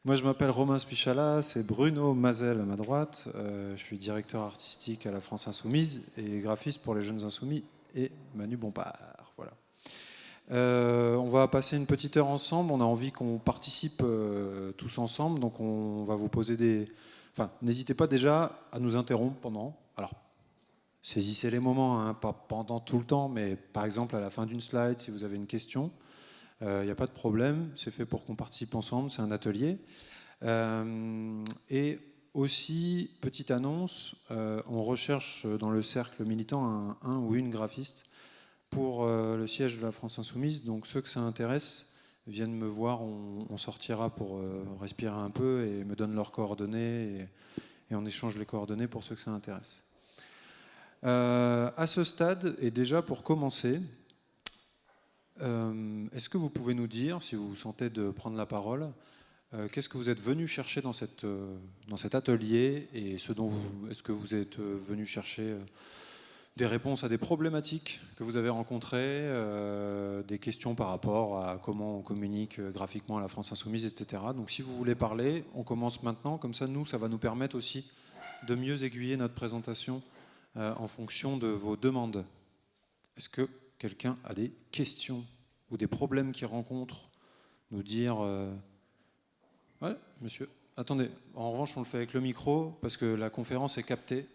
Moi, je m'appelle Romain Spichala, c'est Bruno Mazel à ma droite. Je suis directeur artistique à la France Insoumise et graphiste pour les Jeunes Insoumis et Manu Bompard. Voilà. On va passer une petite heure ensemble. On a envie qu'on participe tous ensemble. Donc, on va vous poser des... Enfin, n'hésitez pas déjà à nous interrompre pendant. Alors, saisissez les moments, hein, pas pendant tout le temps, mais par exemple à la fin d'une slide, si vous avez une question. Il n'y a pas de problème, c'est fait pour qu'on participe ensemble, c'est un atelier. Et aussi, petite annonce, on recherche dans le cercle militant un ou une graphiste pour le siège de la France Insoumise. Donc ceux que ça intéresse viennent me voir, on sortira pour respirer un peu et me donnent leurs coordonnées et on échange les coordonnées pour ceux que ça intéresse. À ce stade, et déjà pour commencer, est-ce que vous pouvez nous dire, si vous vous sentez de prendre la parole, qu'est-ce que vous êtes venu chercher dans cet atelier et est-ce que vous êtes venu chercher des réponses à des problématiques que vous avez rencontrées, des questions par rapport à comment on communique graphiquement à la France Insoumise, etc. Donc si vous voulez parler, on commence maintenant, comme ça ça va nous permettre aussi de mieux aiguiller notre présentation en fonction de vos demandes. Est-ce que quelqu'un a des questions ou des problèmes qu'il rencontre? Nous dire... Ouais, monsieur. Attendez, en revanche, on le fait avec le micro parce que la conférence est captée.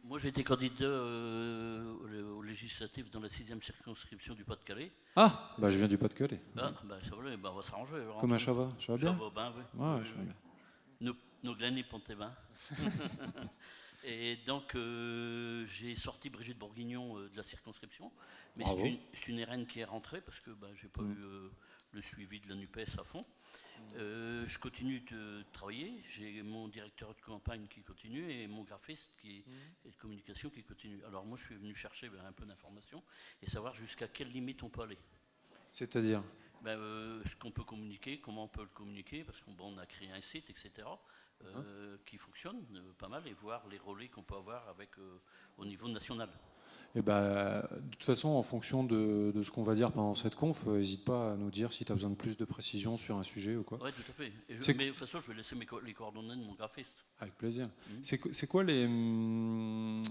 Moi, j'ai été candidat aux législatives dans la 6e circonscription du Pas-de-Calais. Ah, bah je viens du Pas-de-Calais. Ah, bah ça va, bah, on va s'arranger. Comment ça va? Ça va bien? Ça va bien, oui. Ouais, je vais bien. Nos glanes et Pont-Thébain. Et donc, j'ai sorti Brigitte Bourguignon de la circonscription. Mais c'est une RN qui est rentrée parce que bah, j'ai pas eu le suivi de la NUPES à fond. Je continue de travailler. J'ai mon directeur de campagne qui continue et mon graphiste et de communication qui continue. Alors moi, je suis venu chercher un peu d'informations et savoir jusqu'à quelle limite on peut aller. C'est-à-dire ce qu'on peut communiquer, comment on peut le communiquer, parce qu'on a créé un site, etc., qui fonctionne pas mal, et voir les relais qu'on peut avoir avec, au niveau national. Et bah, de toute façon, en fonction de ce qu'on va dire pendant cette conf, n'hésite pas à nous dire si tu as besoin de plus de précision sur un sujet ou quoi. Oui, tout à fait. Mais de toute façon, je vais laisser les coordonnées de mon graphiste. Avec plaisir. C'est quoi les villes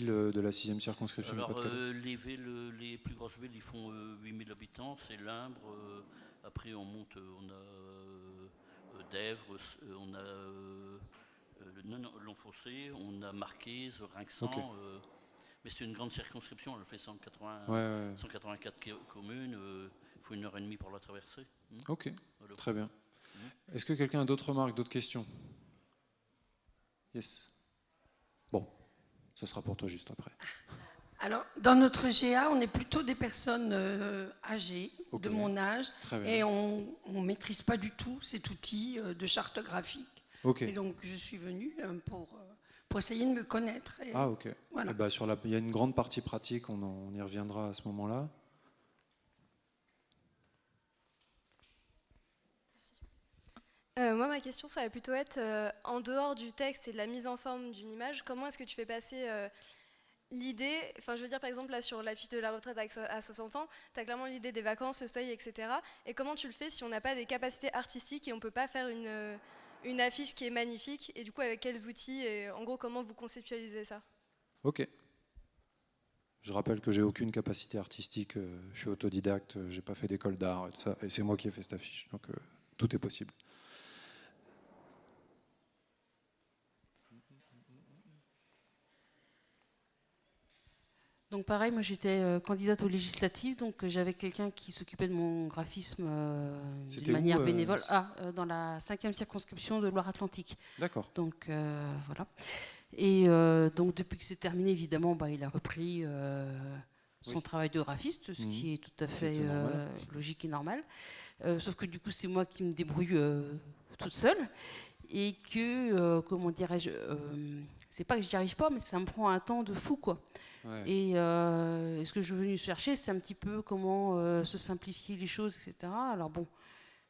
de la 6e circonscription? Alors, les villes, les plus grosses villes, ils font 8000 habitants. C'est Limbre. Après, on monte, on a Dèvres, on a L'Enfoncé, on a Marquise, Rinxan. Okay. Mais c'est une grande circonscription, elle fait 184 communes. Il faut 1h30 pour la traverser. Ok, voilà. Très bien. Est-ce que quelqu'un a d'autres remarques, d'autres questions? Yes. Bon, ce sera pour toi juste après. Alors, dans notre GA, on est plutôt des personnes âgées, de mon âge, et on ne maîtrise pas du tout cet outil de charte graphique. Okay. Et donc, je suis venue pour essayer de me connaître. Et, ah, ok. Voilà. Bah, il y a une grande partie pratique, on y reviendra à ce moment-là. Moi, ma question, ça va plutôt être, en dehors du texte et de la mise en forme d'une image, comment est-ce que tu fais passer l'idée, enfin je veux dire par exemple là sur la fiche de la retraite à 60 ans, tu as clairement l'idée des vacances, le seuil, etc. Et comment tu le fais si on n'a pas des capacités artistiques et on ne peut pas faire une affiche qui est magnifique, et du coup avec quels outils, et en gros comment vous conceptualisez ça? Ok. Je rappelle que j'ai aucune capacité artistique, je suis autodidacte, j'ai pas fait d'école d'art et tout ça, et c'est moi qui ai fait cette affiche, donc tout est possible. Donc pareil, moi j'étais candidate aux législatives, donc j'avais quelqu'un qui s'occupait de mon graphisme d'une manière bénévole. Dans la 5e circonscription de Loire-Atlantique. D'accord. Donc voilà. Et donc depuis que c'est terminé, évidemment, il a repris son travail de graphiste, ce qui est tout à fait logique et normal. Sauf que du coup, c'est moi qui me débrouille toute seule. Et que, comment dirais-je, c'est pas que j'y arrive pas, mais ça me prend un temps de fou, quoi. Ouais. Et ce que je suis venue chercher, c'est un petit peu comment se simplifier les choses, etc. Alors bon,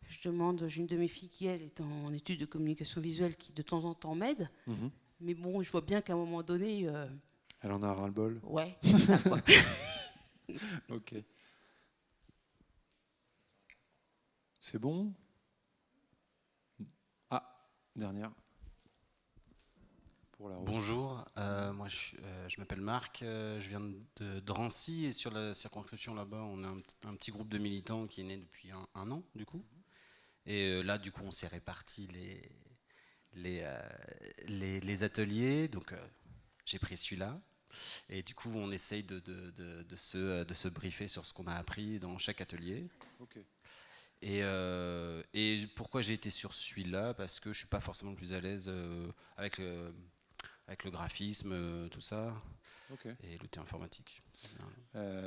j'ai une de mes filles qui, elle, est en études de communication visuelle, qui de temps en temps m'aide. Mais bon, je vois bien qu'à un moment donné... Elle en a ras-le-bol. Ouais, c'est ça, quoi. Ok. C'est bon? dernière. Bonjour, moi je m'appelle Marc, je viens de Drancy et sur la circonscription là-bas on a un petit groupe de militants qui est né depuis un an du coup. Et là du coup on s'est répartis les ateliers, donc j'ai pris celui-là. Et du coup on essaye de se briefer sur ce qu'on a appris dans chaque atelier. Okay. Et pourquoi j'ai été sur celui-là? Parce que je ne suis pas forcément le plus à l'aise avec le graphisme, tout ça, okay. Et l'outil informatique.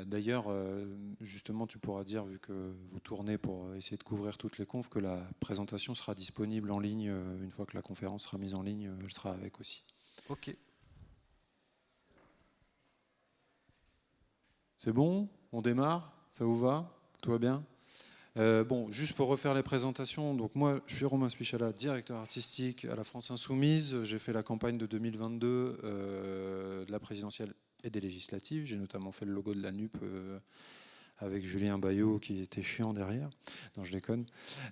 D'ailleurs, justement, tu pourras dire, vu que vous tournez pour essayer de couvrir toutes les confs, que la présentation sera disponible en ligne, une fois que la conférence sera mise en ligne, elle sera avec aussi. Ok. C'est bon? On démarre? Ça vous va? Tout va bien? Bon, juste pour refaire les présentations, donc moi je suis Romain Spichala, directeur artistique à la France Insoumise. J'ai fait la campagne de 2022 de la présidentielle et des législatives. J'ai notamment fait le logo de la NUP avec Julien Bayot qui était chiant derrière. Non, je déconne.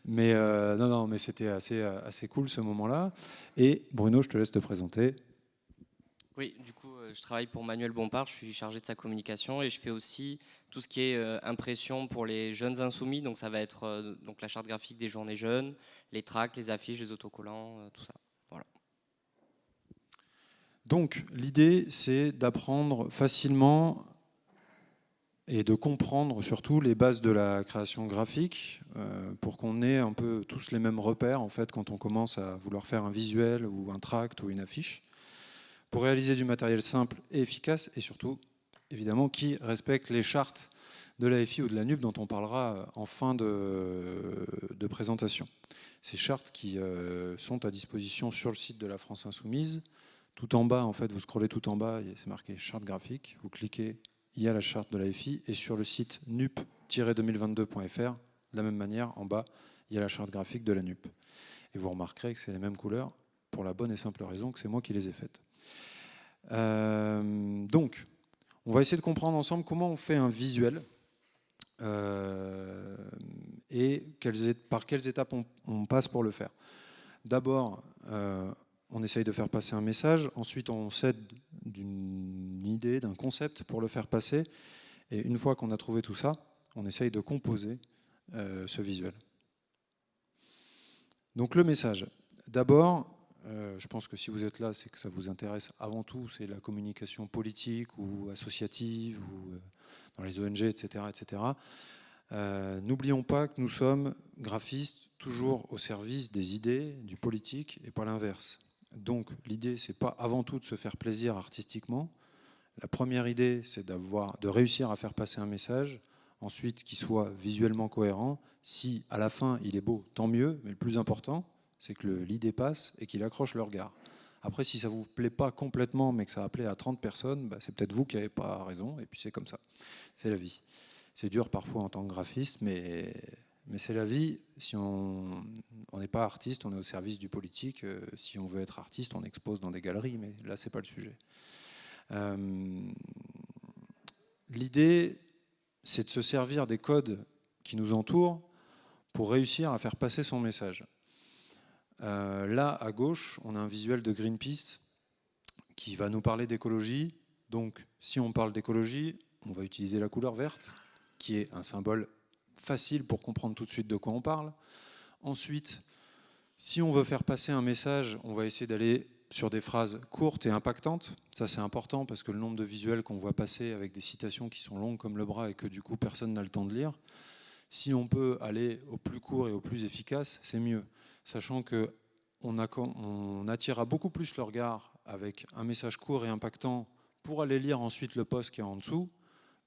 Mais non, mais c'était assez cool ce moment-là. Et Bruno, je te laisse te présenter. Oui, du coup, je travaille pour Manuel Bompard, je suis chargé de sa communication et je fais aussi tout ce qui est impression pour les jeunes insoumis. Donc ça va être donc la charte graphique des journées jeunes, les tracts, les affiches, les autocollants, tout ça. Voilà. Donc l'idée, c'est d'apprendre facilement et de comprendre surtout les bases de la création graphique pour qu'on ait un peu tous les mêmes repères en fait quand on commence à vouloir faire un visuel ou un tract ou une affiche, pour réaliser du matériel simple et efficace et surtout, évidemment, qui respecte les chartes de l'AFI ou de la NUP dont on parlera en fin de présentation. Ces chartes qui sont à disposition sur le site de la France Insoumise. Tout en bas, en fait, vous scrollez tout en bas, c'est marqué charte graphique. Vous cliquez, il y a la charte de l'AFI. Et sur le site nup-2022.fr, de la même manière, en bas, il y a la charte graphique de la NUP. Et vous remarquerez que c'est les mêmes couleurs pour la bonne et simple raison que c'est moi qui les ai faites. Donc, on va essayer de comprendre ensemble comment on fait un visuel et par quelles étapes on passe pour le faire. D'abord, on essaye de faire passer un message, ensuite on s'aide d'une idée, d'un concept pour le faire passer, et une fois qu'on a trouvé tout ça, on essaye de composer ce visuel. Donc le message. D'abord, je pense que si vous êtes là, c'est que ça vous intéresse avant tout, c'est la communication politique ou associative, ou dans les ONG, etc. etc. N'oublions pas que nous sommes graphistes toujours au service des idées, du politique, et pas l'inverse. Donc l'idée, c'est pas avant tout de se faire plaisir artistiquement. La première idée, c'est de réussir à faire passer un message, ensuite qu'il soit visuellement cohérent. Si à la fin il est beau, tant mieux, mais le plus important, c'est que l'idée passe et qu'il accroche le regard. Après, si ça ne vous plaît pas complètement, mais que ça a plu à 30 personnes, c'est peut-être vous qui n'avez pas raison, et puis c'est comme ça. C'est la vie. C'est dur parfois en tant que graphiste, mais c'est la vie. Si on n'est pas artiste, on est au service du politique. Si on veut être artiste, on expose dans des galeries, mais là, ce n'est pas le sujet. L'idée, c'est de se servir des codes qui nous entourent pour réussir à faire passer son message. Là, à gauche, on a un visuel de Greenpeace qui va nous parler d'écologie. Donc, si on parle d'écologie, on va utiliser la couleur verte, qui est un symbole facile pour comprendre tout de suite de quoi on parle. Ensuite, si on veut faire passer un message, on va essayer d'aller sur des phrases courtes et impactantes. Ça, c'est important parce que le nombre de visuels qu'on voit passer avec des citations qui sont longues comme le bras et que du coup, personne n'a le temps de lire, si on peut aller au plus court et au plus efficace, c'est mieux. Sachant qu'on attirera beaucoup plus le regard avec un message court et impactant pour aller lire ensuite le post qui est en dessous,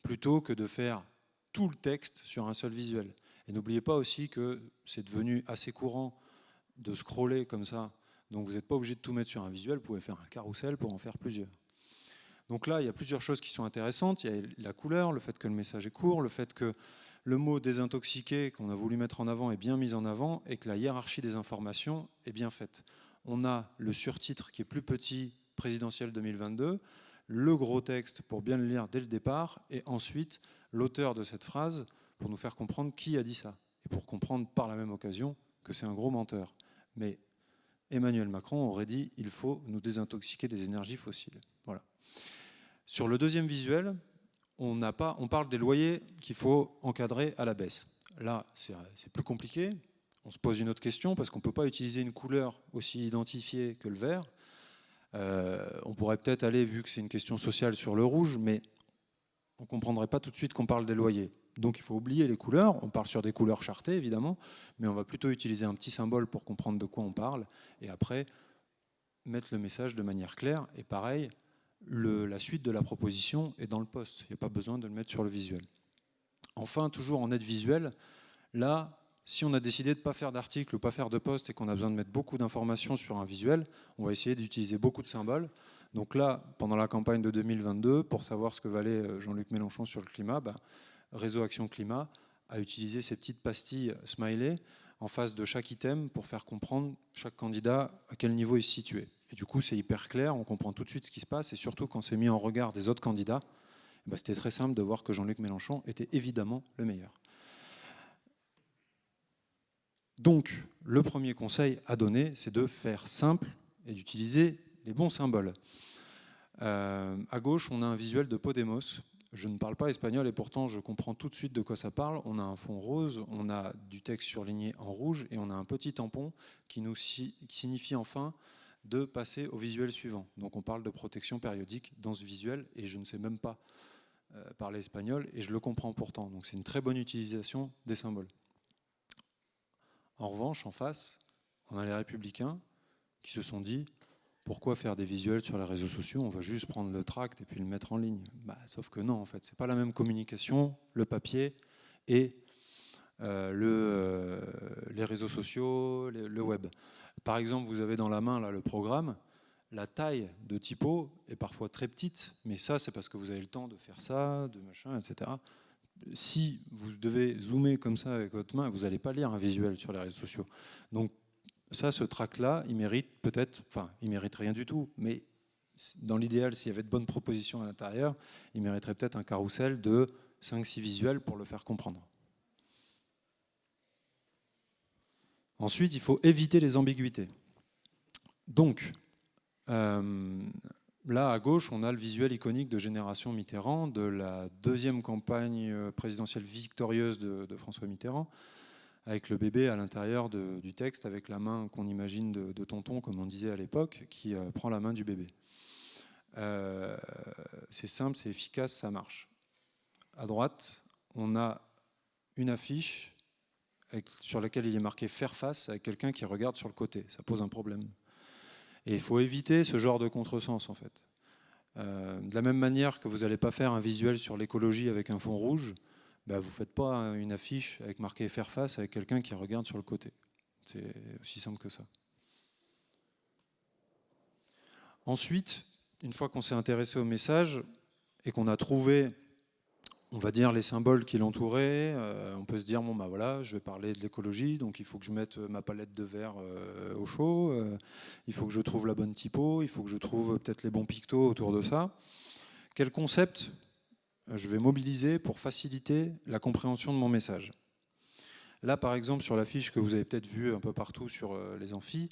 plutôt que de faire tout le texte sur un seul visuel. Et n'oubliez pas aussi que c'est devenu assez courant de scroller comme ça, donc vous n'êtes pas obligé de tout mettre sur un visuel, vous pouvez faire un carrousel pour en faire plusieurs. Donc là, il y a plusieurs choses qui sont intéressantes. Il y a la couleur, le fait que le message est court, le fait que le mot désintoxiqué qu'on a voulu mettre en avant est bien mis en avant et que la hiérarchie des informations est bien faite. On a le surtitre qui est plus petit, présidentiel 2022, le gros texte pour bien le lire dès le départ, et ensuite l'auteur de cette phrase pour nous faire comprendre qui a dit ça, et pour comprendre par la même occasion que c'est un gros menteur. Mais Emmanuel Macron aurait dit « il faut nous désintoxiquer des énergies fossiles ». Voilà. Sur le deuxième visuel, on parle des loyers qu'il faut encadrer à la baisse. Là, c'est plus compliqué. On se pose une autre question parce qu'on ne peut pas utiliser une couleur aussi identifiée que le vert. On pourrait peut-être aller, vu que c'est une question sociale, sur le rouge, mais on ne comprendrait pas tout de suite qu'on parle des loyers. Donc il faut oublier les couleurs. On parle sur des couleurs chartées, évidemment, mais on va plutôt utiliser un petit symbole pour comprendre de quoi on parle, et après mettre le message de manière claire. Et pareil, la suite de la proposition est dans le post. Il n'y a pas besoin de le mettre sur le visuel. Enfin, toujours en aide visuelle, là, si on a décidé de ne pas faire d'article ou pas faire de post et qu'on a besoin de mettre beaucoup d'informations sur un visuel, on va essayer d'utiliser beaucoup de symboles. Donc là, pendant la campagne de 2022, pour savoir ce que valait Jean-Luc Mélenchon sur le climat, Réseau Action Climat a utilisé ces petites pastilles smiley en face de chaque item pour faire comprendre chaque candidat à quel niveau il se situait. Et du coup, c'est hyper clair, on comprend tout de suite ce qui se passe, et surtout quand c'est mis en regard des autres candidats, c'était très simple de voir que Jean-Luc Mélenchon était évidemment le meilleur. Donc, le premier conseil à donner, c'est de faire simple et d'utiliser les bons symboles. À gauche, on a un visuel de Podemos. Je ne parle pas espagnol et pourtant je comprends tout de suite de quoi ça parle. On a un fond rose, on a du texte surligné en rouge et on a un petit tampon qui signifie enfin de passer au visuel suivant. Donc on parle de protection périodique dans ce visuel et je ne sais même pas parler espagnol et je le comprends pourtant. Donc c'est une très bonne utilisation des symboles. En revanche, en face, on a les Républicains qui se sont dit pourquoi faire des visuels sur les réseaux sociaux, on va juste prendre le tract et puis le mettre en ligne. Sauf que non, en fait, c'est pas la même communication, le papier et les réseaux sociaux, le web. Par exemple, vous avez dans la main là, le programme, la taille de typo est parfois très petite, mais ça, c'est parce que vous avez le temps de faire ça, de machin, etc. Si vous devez zoomer comme ça avec votre main, vous n'allez pas lire un visuel sur les réseaux sociaux. Donc ça, ce tract-là, il mérite peut-être, enfin, il mérite rien du tout, mais dans l'idéal, s'il y avait de bonnes propositions à l'intérieur, il mériterait peut-être un carrousel de 5-6 visuels pour le faire comprendre. Ensuite, il faut éviter les ambiguïtés. Donc, là, à gauche, on a le visuel iconique de Génération Mitterrand, de la deuxième campagne présidentielle victorieuse de François Mitterrand, avec le bébé à l'intérieur du texte, avec la main qu'on imagine de tonton, comme on disait à l'époque, qui prend la main du bébé. C'est simple, c'est efficace, ça marche. À droite, on a une affiche sur laquelle il est marqué « faire face » avec quelqu'un qui regarde sur le côté. Ça pose un problème. Et il faut éviter ce genre de contresens, en fait. De la même manière que vous n'allez pas faire un visuel sur l'écologie avec un fond rouge, vous ne faites pas une affiche avec marqué « faire face » avec quelqu'un qui regarde sur le côté. C'est aussi simple que ça. Ensuite, une fois qu'on s'est intéressé au message et qu'on a trouvé, on va dire, les symboles qui l'entouraient, on peut se dire, bon, voilà, je vais parler de l'écologie, donc il faut que je mette ma palette de verre au chaud, il faut que je trouve la bonne typo, il faut que je trouve peut-être les bons pictos autour de ça. Quel concept je vais mobiliser pour faciliter la compréhension de mon message? Là, par exemple, sur l'affiche que vous avez peut-être vue un peu partout sur les amphis,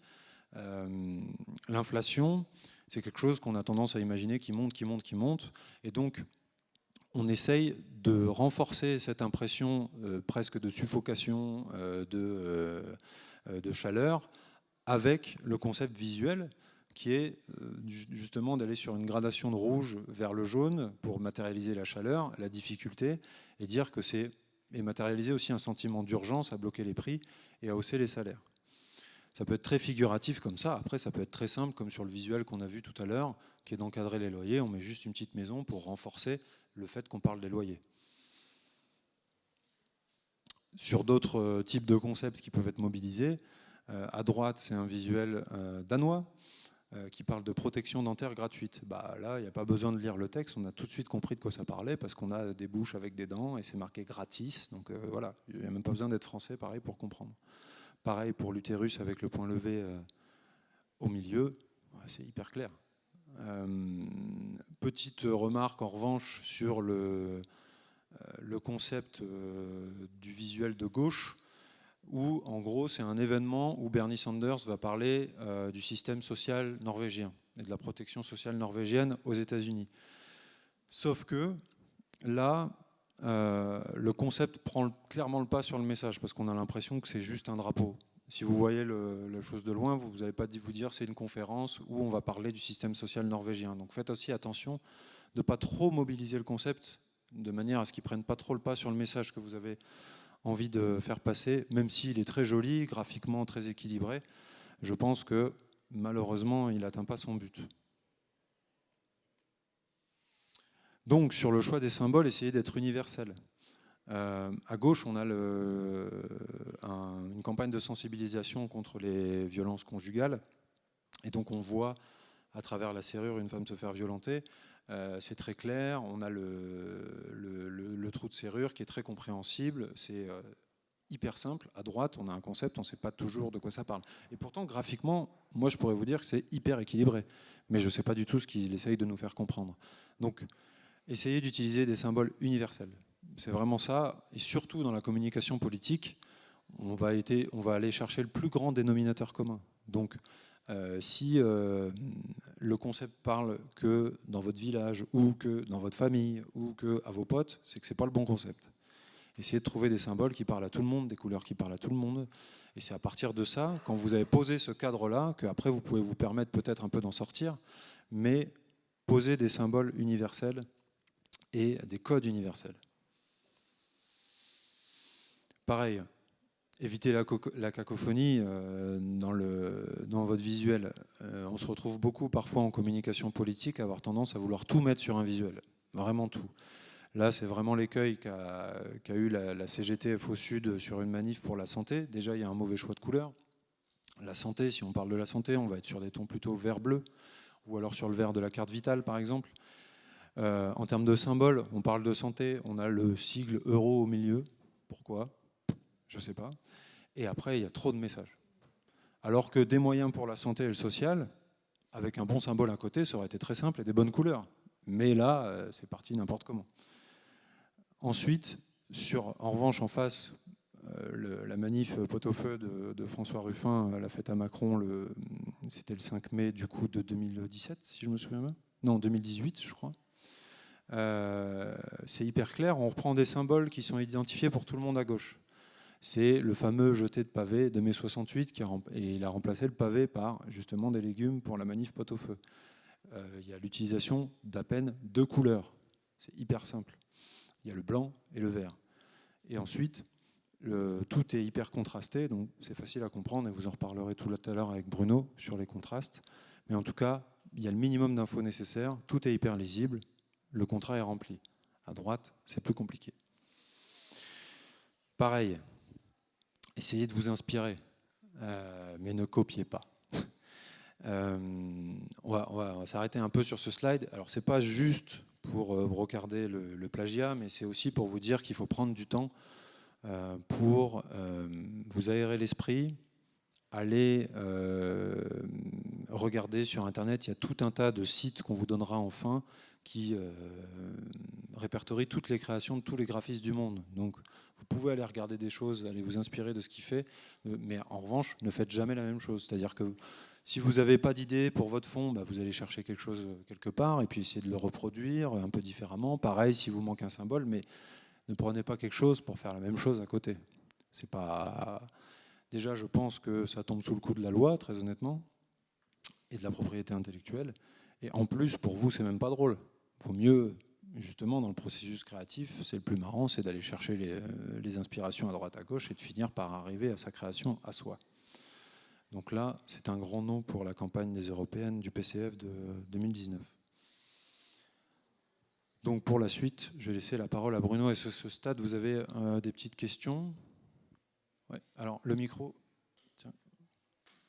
l'inflation, c'est quelque chose qu'on a tendance à imaginer qui monte, qui monte, qui monte. Et donc, on essaye de renforcer cette impression presque de suffocation, de chaleur, avec le concept visuel qui est justement d'aller sur une gradation de rouge vers le jaune pour matérialiser la chaleur, la difficulté, et dire que c'est et matérialiser aussi un sentiment d'urgence à bloquer les prix et à hausser les salaires. Ça peut être très figuratif comme ça, après ça peut être très simple comme sur le visuel qu'on a vu tout à l'heure, qui est d'encadrer les loyers, on met juste une petite maison pour renforcer le fait qu'on parle des loyers. Sur d'autres types de concepts qui peuvent être mobilisés, à droite c'est un visuel danois, qui parle de protection dentaire gratuite. Là, il n'y a pas besoin de lire le texte, on a tout de suite compris de quoi ça parlait, parce qu'on a des bouches avec des dents, et c'est marqué gratis, donc voilà, il n'y a même pas besoin d'être français, pareil, pour comprendre. Pareil pour l'utérus avec le point levé au milieu, c'est hyper clair. Petite remarque en revanche sur le concept du visuel de gauche, où en gros c'est un événement où Bernie Sanders va parler du système social norvégien et de la protection sociale norvégienne aux États-Unis. Sauf que là, le concept prend clairement le pas sur le message, parce qu'on a l'impression que c'est juste un drapeau. Si vous voyez la chose de loin, vous n'allez pas vous dire c'est une conférence où on va parler du système social norvégien. Donc faites aussi attention de ne pas trop mobiliser le concept, de manière à ce qu'il ne prenne pas trop le pas sur le message que vous avez envie de faire passer, même s'il est très joli, graphiquement très équilibré. Je pense que malheureusement, il n'atteint pas son but. Donc, sur le choix des symboles, essayez d'être universel. À gauche, on a une campagne de sensibilisation contre les violences conjugales. Et donc, on voit à travers la serrure une femme se faire violenter. C'est très clair. On a le trou de serrure qui est très compréhensible. C'est hyper simple. À droite, on a un concept, on ne sait pas toujours de quoi ça parle. Et pourtant, graphiquement, moi, je pourrais vous dire que c'est hyper équilibré. Mais je ne sais pas du tout ce qu'il essaye de nous faire comprendre. Donc, essayez d'utiliser des symboles universels. C'est vraiment ça. Et surtout dans la communication politique, on va aller chercher le plus grand dénominateur commun. Donc, si le concept parle que dans votre village, ou que dans votre famille, ou que à vos potes, c'est que ce n'est pas le bon concept. Essayez de trouver des symboles qui parlent à tout le monde, des couleurs qui parlent à tout le monde. Et c'est à partir de ça, quand vous avez posé ce cadre-là, qu'après vous pouvez vous permettre peut-être un peu d'en sortir, mais poser des symboles universels et des codes universels. Pareil, évitez la cacophonie dans votre visuel. On se retrouve beaucoup parfois en communication politique à avoir tendance à vouloir tout mettre sur un visuel, vraiment tout. Là, c'est vraiment l'écueil qu'a eu la CGT FO Sud sur une manif pour la santé. Déjà, il y a un mauvais choix de couleur. La santé, si on parle de la santé, on va être sur des tons plutôt vert-bleu, ou alors sur le vert de la carte vitale, par exemple. En termes de symboles, on parle de santé, on a le sigle euro au milieu. Pourquoi ? Je ne sais pas. Et après, il y a trop de messages. Alors que des moyens pour la santé et le social, avec un bon symbole à côté, ça aurait été très simple et des bonnes couleurs. Mais là, c'est parti n'importe comment. Ensuite, en revanche, en face, la manif pot-au-feu de François Ruffin à la fête à Macron, c'était le 5 mai du coup de 2017, si je me souviens bien. Non, 2018, je crois. C'est hyper clair, on reprend des symboles qui sont identifiés pour tout le monde à gauche. C'est le fameux jeté de pavé de mai 68 et il a remplacé le pavé par justement des légumes pour la manif pot-au-feu. Il y a l'utilisation d'à peine 2 couleurs. C'est hyper simple. Il y a le blanc et le vert. Et ensuite, tout est hyper contrasté, donc c'est facile à comprendre et vous en reparlerez tout à l'heure avec Bruno sur les contrastes. Mais en tout cas, il y a le minimum d'infos nécessaires, tout est hyper lisible, le contrat est rempli. À droite, c'est plus compliqué. Pareil, essayez de vous inspirer, mais ne copiez pas. On va s'arrêter un peu sur ce slide. Alors, c'est pas juste pour brocarder le plagiat, mais c'est aussi pour vous dire qu'il faut prendre du temps pour vous aérer l'esprit, aller regarder sur Internet. Il y a tout un tas de sites qu'on vous donnera enfin qui répertorient toutes les créations de tous les graphistes du monde. Donc, vous pouvez aller regarder des choses, aller vous inspirer de ce qu'il fait, mais en revanche, ne faites jamais la même chose. C'est-à-dire que si vous n'avez pas d'idée pour votre fond, vous allez chercher quelque chose quelque part et puis essayer de le reproduire un peu différemment. Pareil, si vous manque un symbole, mais ne prenez pas quelque chose pour faire la même chose à côté. C'est pas... Déjà, je pense que ça tombe sous le coup de la loi, très honnêtement, et de la propriété intellectuelle. Et en plus, pour vous, c'est même pas drôle. Il vaut mieux, justement, dans le processus créatif, c'est le plus marrant, c'est d'aller chercher les inspirations à droite à gauche et de finir par arriver à sa création à soi. Donc là, c'est un grand nom pour la campagne des européennes du PCF de 2019. Donc pour la suite, je vais laisser la parole à Bruno. Est-ce que ce stade, vous avez des petites questions ? Ouais. Alors le micro, tiens.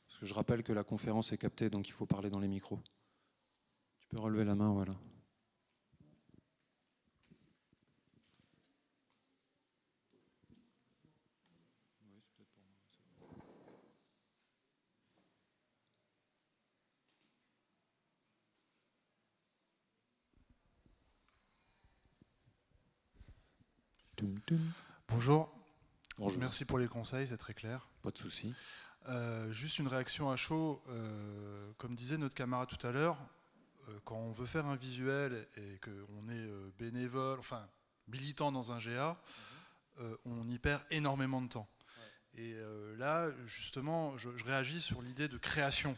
Parce que je rappelle que la conférence est captée, donc il faut parler dans les micros. Tu peux relever la main, voilà. Bonjour. Bonjour. Merci pour les conseils, c'est très clair. Pas de souci. Juste une réaction à chaud. Comme disait notre camarade tout à l'heure, quand on veut faire un visuel et qu'on est bénévole, enfin militant dans un GA, on y perd énormément de temps. Ouais. Et là, justement, je réagis sur l'idée de création.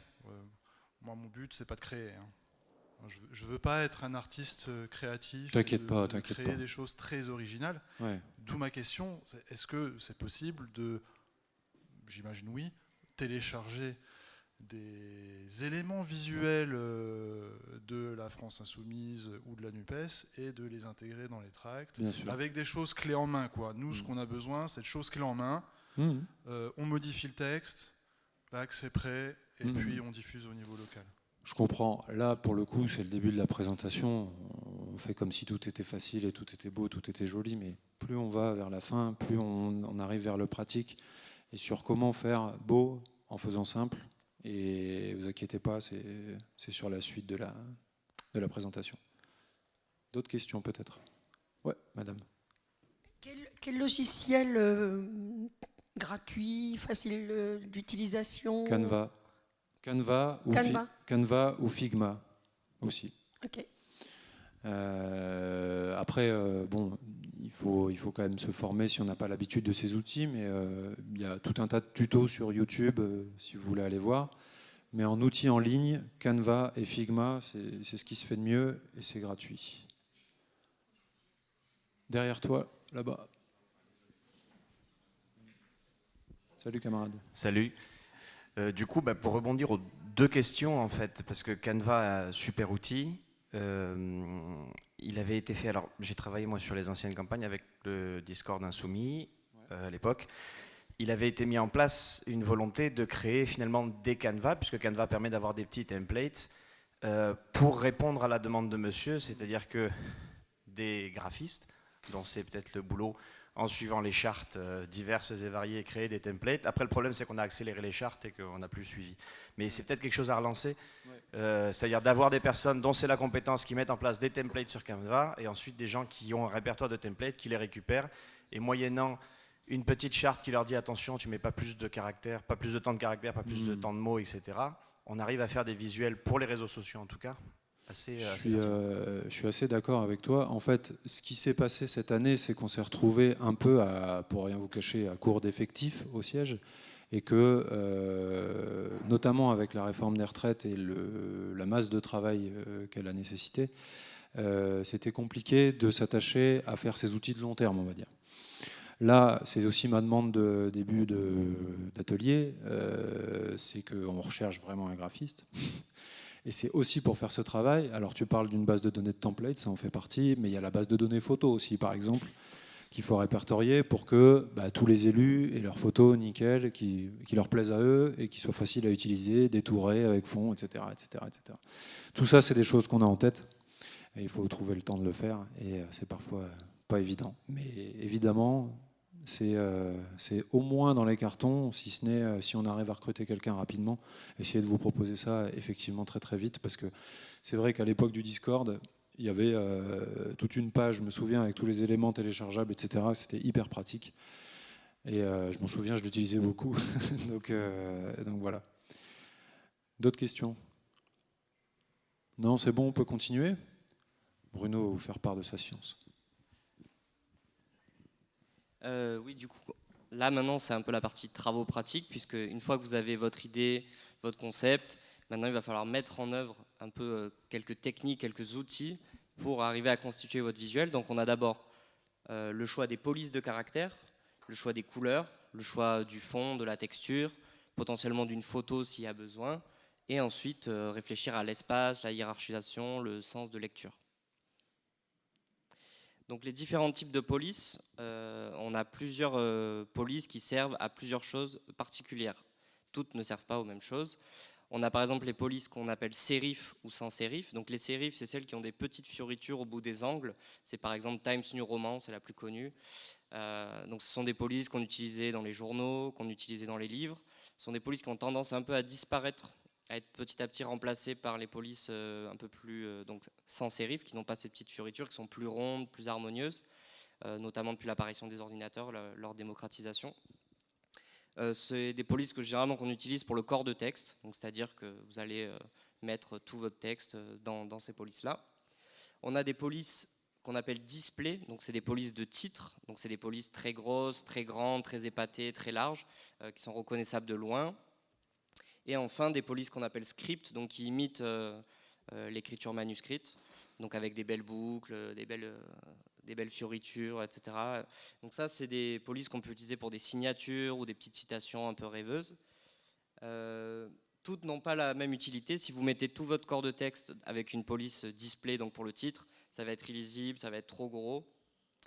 Moi, mon but, c'est pas de créer. Hein. Je veux pas être un artiste créatif. T'inquiète pas. Créer des choses très originales. Ouais. D'où ma question, est-ce que c'est possible de, j'imagine oui, télécharger des éléments visuels de la France Insoumise ou de la NUPES et de les intégrer dans les tracts avec des choses clés en main, quoi. Nous, ce qu'on a besoin, c'est de choses clés en main. On modifie le texte, là, que c'est prêt, et puis on diffuse au niveau local. Je comprends. Là, pour le coup, c'est le début de la présentation. On fait comme si tout était facile et tout était beau, tout était joli, mais plus on va vers la fin, plus on arrive vers le pratique et sur comment faire beau en faisant simple. Et vous inquiétez pas, c'est sur la suite de la présentation. D'autres questions peut-être? Ouais, madame. Quel logiciel gratuit, facile d'utilisation? Canva ou Figma aussi. Ok. Après, bon, il faut quand même se former si on n'a pas l'habitude de ces outils, mais il y a tout un tas de tutos sur YouTube si vous voulez aller voir. Mais en outils en ligne, Canva et Figma, c'est ce qui se fait de mieux et c'est gratuit. Derrière toi, là-bas. Salut camarade. Salut. Du coup, pour rebondir aux deux questions en fait, parce que Canva, super outil. Il avait été fait, alors j'ai travaillé moi sur les anciennes campagnes avec le Discord Insoumis à l'époque. Il avait été mis en place une volonté de créer finalement des Canva, puisque Canva permet d'avoir des petits templates pour répondre à la demande de monsieur, c'est-à-dire que des graphistes, dont c'est peut-être le boulot, en suivant les chartes diverses et variées, créer des templates. Après, le problème, c'est qu'on a accéléré les chartes et qu'on n'a plus suivi. Mais c'est peut-être quelque chose à relancer, c'est-à-dire d'avoir des personnes dont c'est la compétence qui mettent en place des templates sur Canva et ensuite des gens qui ont un répertoire de templates, qui les récupèrent et moyennant une petite charte qui leur dit attention, tu mets pas plus de caractères, pas plus de temps de caractères, pas plus de temps de mots, etc. On arrive à faire des visuels pour les réseaux sociaux en tout cas. Je suis assez d'accord avec toi. En fait, ce qui s'est passé cette année, c'est qu'on s'est retrouvé un peu, pour rien vous cacher, à court d'effectifs au siège, et que, notamment avec la réforme des retraites et la masse de travail qu'elle a nécessité, c'était compliqué de s'attacher à faire ces outils de long terme, on va dire. Là, c'est aussi ma demande de début d'atelier, c'est qu'on recherche vraiment un graphiste. Et c'est aussi pour faire ce travail. Alors tu parles d'une base de données de templates, ça en fait partie, mais il y a la base de données photos aussi, par exemple, qu'il faut répertorier pour que tous les élus aient leurs photos nickel, qui leur plaisent à eux et qui soient faciles à utiliser, détourées avec fond, etc., etc., etc. Tout ça, c'est des choses qu'on a en tête. Et il faut trouver le temps de le faire. Et c'est parfois pas évident. Mais évidemment, c'est au moins dans les cartons, si ce n'est si on arrive à recruter quelqu'un rapidement, essayer de vous proposer ça effectivement très très vite, parce que c'est vrai qu'à l'époque du Discord, il y avait toute une page, je me souviens, avec tous les éléments téléchargeables, etc. C'était hyper pratique. Et je m'en souviens, je l'utilisais beaucoup. donc voilà. D'autres questions? Non, c'est bon, on peut continuer? Bruno va vous faire part de sa science. Oui, du coup, là maintenant c'est un peu la partie travaux pratiques, puisque une fois que vous avez votre idée, votre concept, maintenant il va falloir mettre en œuvre un peu quelques techniques, quelques outils pour arriver à constituer votre visuel. Donc on a d'abord le choix des polices de caractères, le choix des couleurs, le choix du fond, de la texture, potentiellement d'une photo s'il y a besoin, et ensuite réfléchir à l'espace, la hiérarchisation, le sens de lecture. Donc les différents types de polices, on a plusieurs polices qui servent à plusieurs choses particulières. Toutes ne servent pas aux mêmes choses. On a par exemple les polices qu'on appelle sérifs ou sans sérif. Donc les sérifs, c'est celles qui ont des petites fioritures au bout des angles. C'est par exemple Times New Roman, c'est la plus connue. Donc ce sont des polices qu'on utilisait dans les journaux, qu'on utilisait dans les livres. Ce sont des polices qui ont tendance un peu à disparaître, à être petit à petit remplacées par les polices un peu plus donc sans sérif, qui n'ont pas ces petites fioritures, qui sont plus rondes, plus harmonieuses. notamment depuis l'apparition des ordinateurs, leur démocratisation. C'est des polices que généralement qu'on utilise pour le corps de texte, c'est-à-dire que vous allez mettre tout votre texte dans ces polices-là. On a des polices qu'on appelle display, donc c'est des polices de titre, donc c'est des polices très grosses, très grandes, très épatées, très larges, qui sont reconnaissables de loin. Et enfin des polices qu'on appelle script, donc qui imitent l'écriture manuscrite, donc avec des belles boucles, des belles fioritures, etc. Donc ça, c'est des polices qu'on peut utiliser pour des signatures ou des petites citations un peu rêveuses. Toutes n'ont pas la même utilité. Si vous mettez tout votre corps de texte avec une police display, donc pour le titre, ça va être illisible, ça va être trop gros.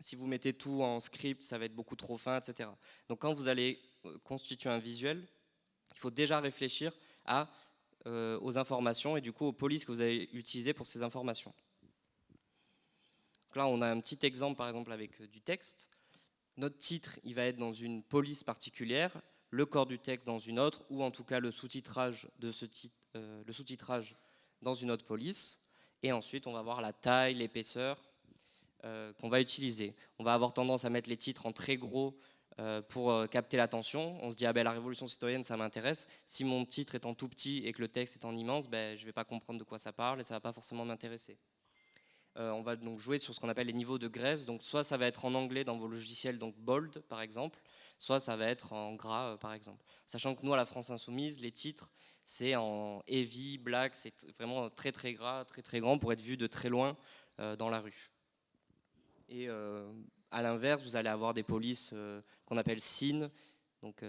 Si vous mettez tout en script, ça va être beaucoup trop fin, etc. Donc quand vous allez constituer un visuel, il faut déjà réfléchir aux informations et du coup aux polices que vous allez utiliser pour ces informations. Donc là, on a un petit exemple, par exemple, avec du texte. Notre titre, il va être dans une police particulière, le corps du texte dans une autre, ou en tout cas le sous-titrage dans une autre police. Et ensuite, on va voir la taille, l'épaisseur qu'on va utiliser. On va avoir tendance à mettre les titres en très gros pour capter l'attention. On se dit, ah ben, la Révolution citoyenne, ça m'intéresse. Si mon titre est en tout petit et que le texte est en immense, ben, je ne vais pas comprendre de quoi ça parle et ça ne va pas forcément m'intéresser. On va donc jouer sur ce qu'on appelle les niveaux de graisse. Donc soit ça va être en anglais dans vos logiciels, donc bold par exemple, soit ça va être en gras par exemple. Sachant que nous à la France Insoumise, les titres c'est en heavy, black, c'est vraiment très très gras, très très grand pour être vu de très loin dans la rue. Et à l'inverse, vous allez avoir des polices qu'on appelle thin, donc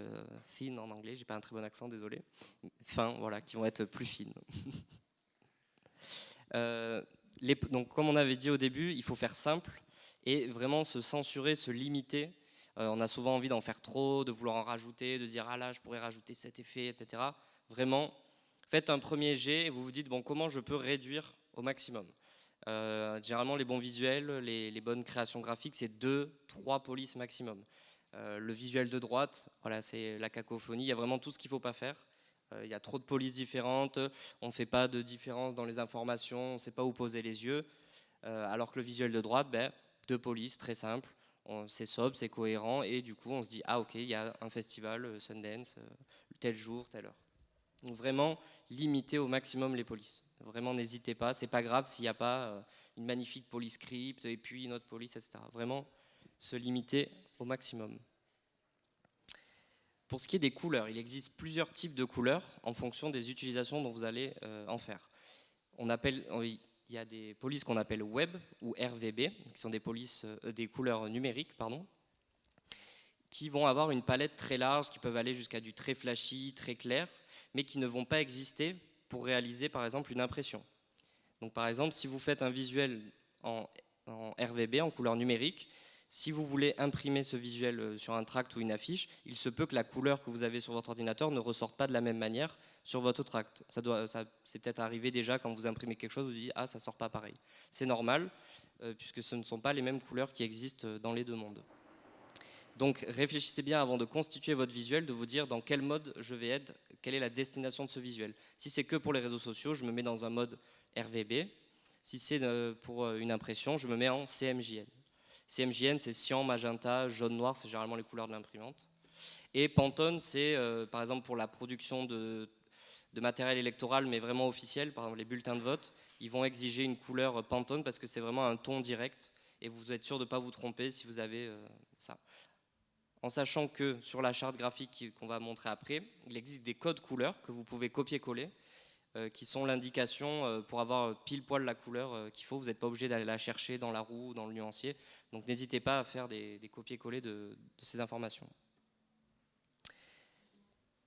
thin en anglais, j'ai pas un très bon accent, désolé, fin, voilà, qui vont être plus fines. Donc, comme on avait dit au début, il faut faire simple et vraiment se censurer, se limiter. On a souvent envie d'en faire trop, de vouloir en rajouter, de dire ah là je pourrais rajouter cet effet, etc. Vraiment, faites un premier jet et vous vous dites bon, comment je peux réduire au maximum. Généralement les bons visuels, les bonnes créations graphiques, c'est 2-3 polices maximum. Le visuel de droite, voilà, c'est la cacophonie, il y a vraiment tout ce qu'il ne faut pas faire. Il y a trop de polices différentes, on ne fait pas de différence dans les informations, on ne sait pas où poser les yeux. Alors que le visuel de droite, 2 polices, très simple, c'est sobre, c'est cohérent, et du coup on se dit ah ok, il y a un festival, Sundance, tel jour, telle heure. Donc vraiment limiter au maximum les polices. Vraiment n'hésitez pas, c'est pas grave s'il n'y a pas une magnifique police script et puis une autre police, etc. Vraiment se limiter au maximum. Pour ce qui est des couleurs, il existe plusieurs types de couleurs en fonction des utilisations dont vous allez en faire. Il y a des polices qu'on appelle web ou RVB, qui sont des couleurs numériques, qui vont avoir une palette très large, qui peuvent aller jusqu'à du très flashy, très clair, mais qui ne vont pas exister pour réaliser par exemple une impression. Donc par exemple, si vous faites un visuel en RVB, en couleur numérique, si vous voulez imprimer ce visuel sur un tract ou une affiche, il se peut que la couleur que vous avez sur votre ordinateur ne ressorte pas de la même manière sur votre tract. C'est peut-être arrivé déjà quand vous imprimez quelque chose, vous dites ah ça sort pas pareil. C'est normal puisque ce ne sont pas les mêmes couleurs qui existent dans les deux mondes. Donc réfléchissez bien avant de constituer votre visuel, de vous dire dans quel mode je vais être, quelle est la destination de ce visuel. Si c'est que pour les réseaux sociaux, je me mets dans un mode RVB. Si c'est pour une impression, je me mets en CMJN. CMJN, c'est cyan, magenta, jaune, noir, c'est généralement les couleurs de l'imprimante. Et Pantone, c'est par exemple pour la production de matériel électoral, mais vraiment officiel, par exemple les bulletins de vote, ils vont exiger une couleur Pantone parce que c'est vraiment un ton direct et vous êtes sûr de ne pas vous tromper si vous avez ça. En sachant que sur la charte graphique qu'on va montrer après, il existe des codes couleurs que vous pouvez copier-coller, qui sont l'indication pour avoir pile poil la couleur qu'il faut. Vous n'êtes pas obligé d'aller la chercher dans la roue ou dans le nuancier. Donc n'hésitez pas à faire des copier-coller de ces informations.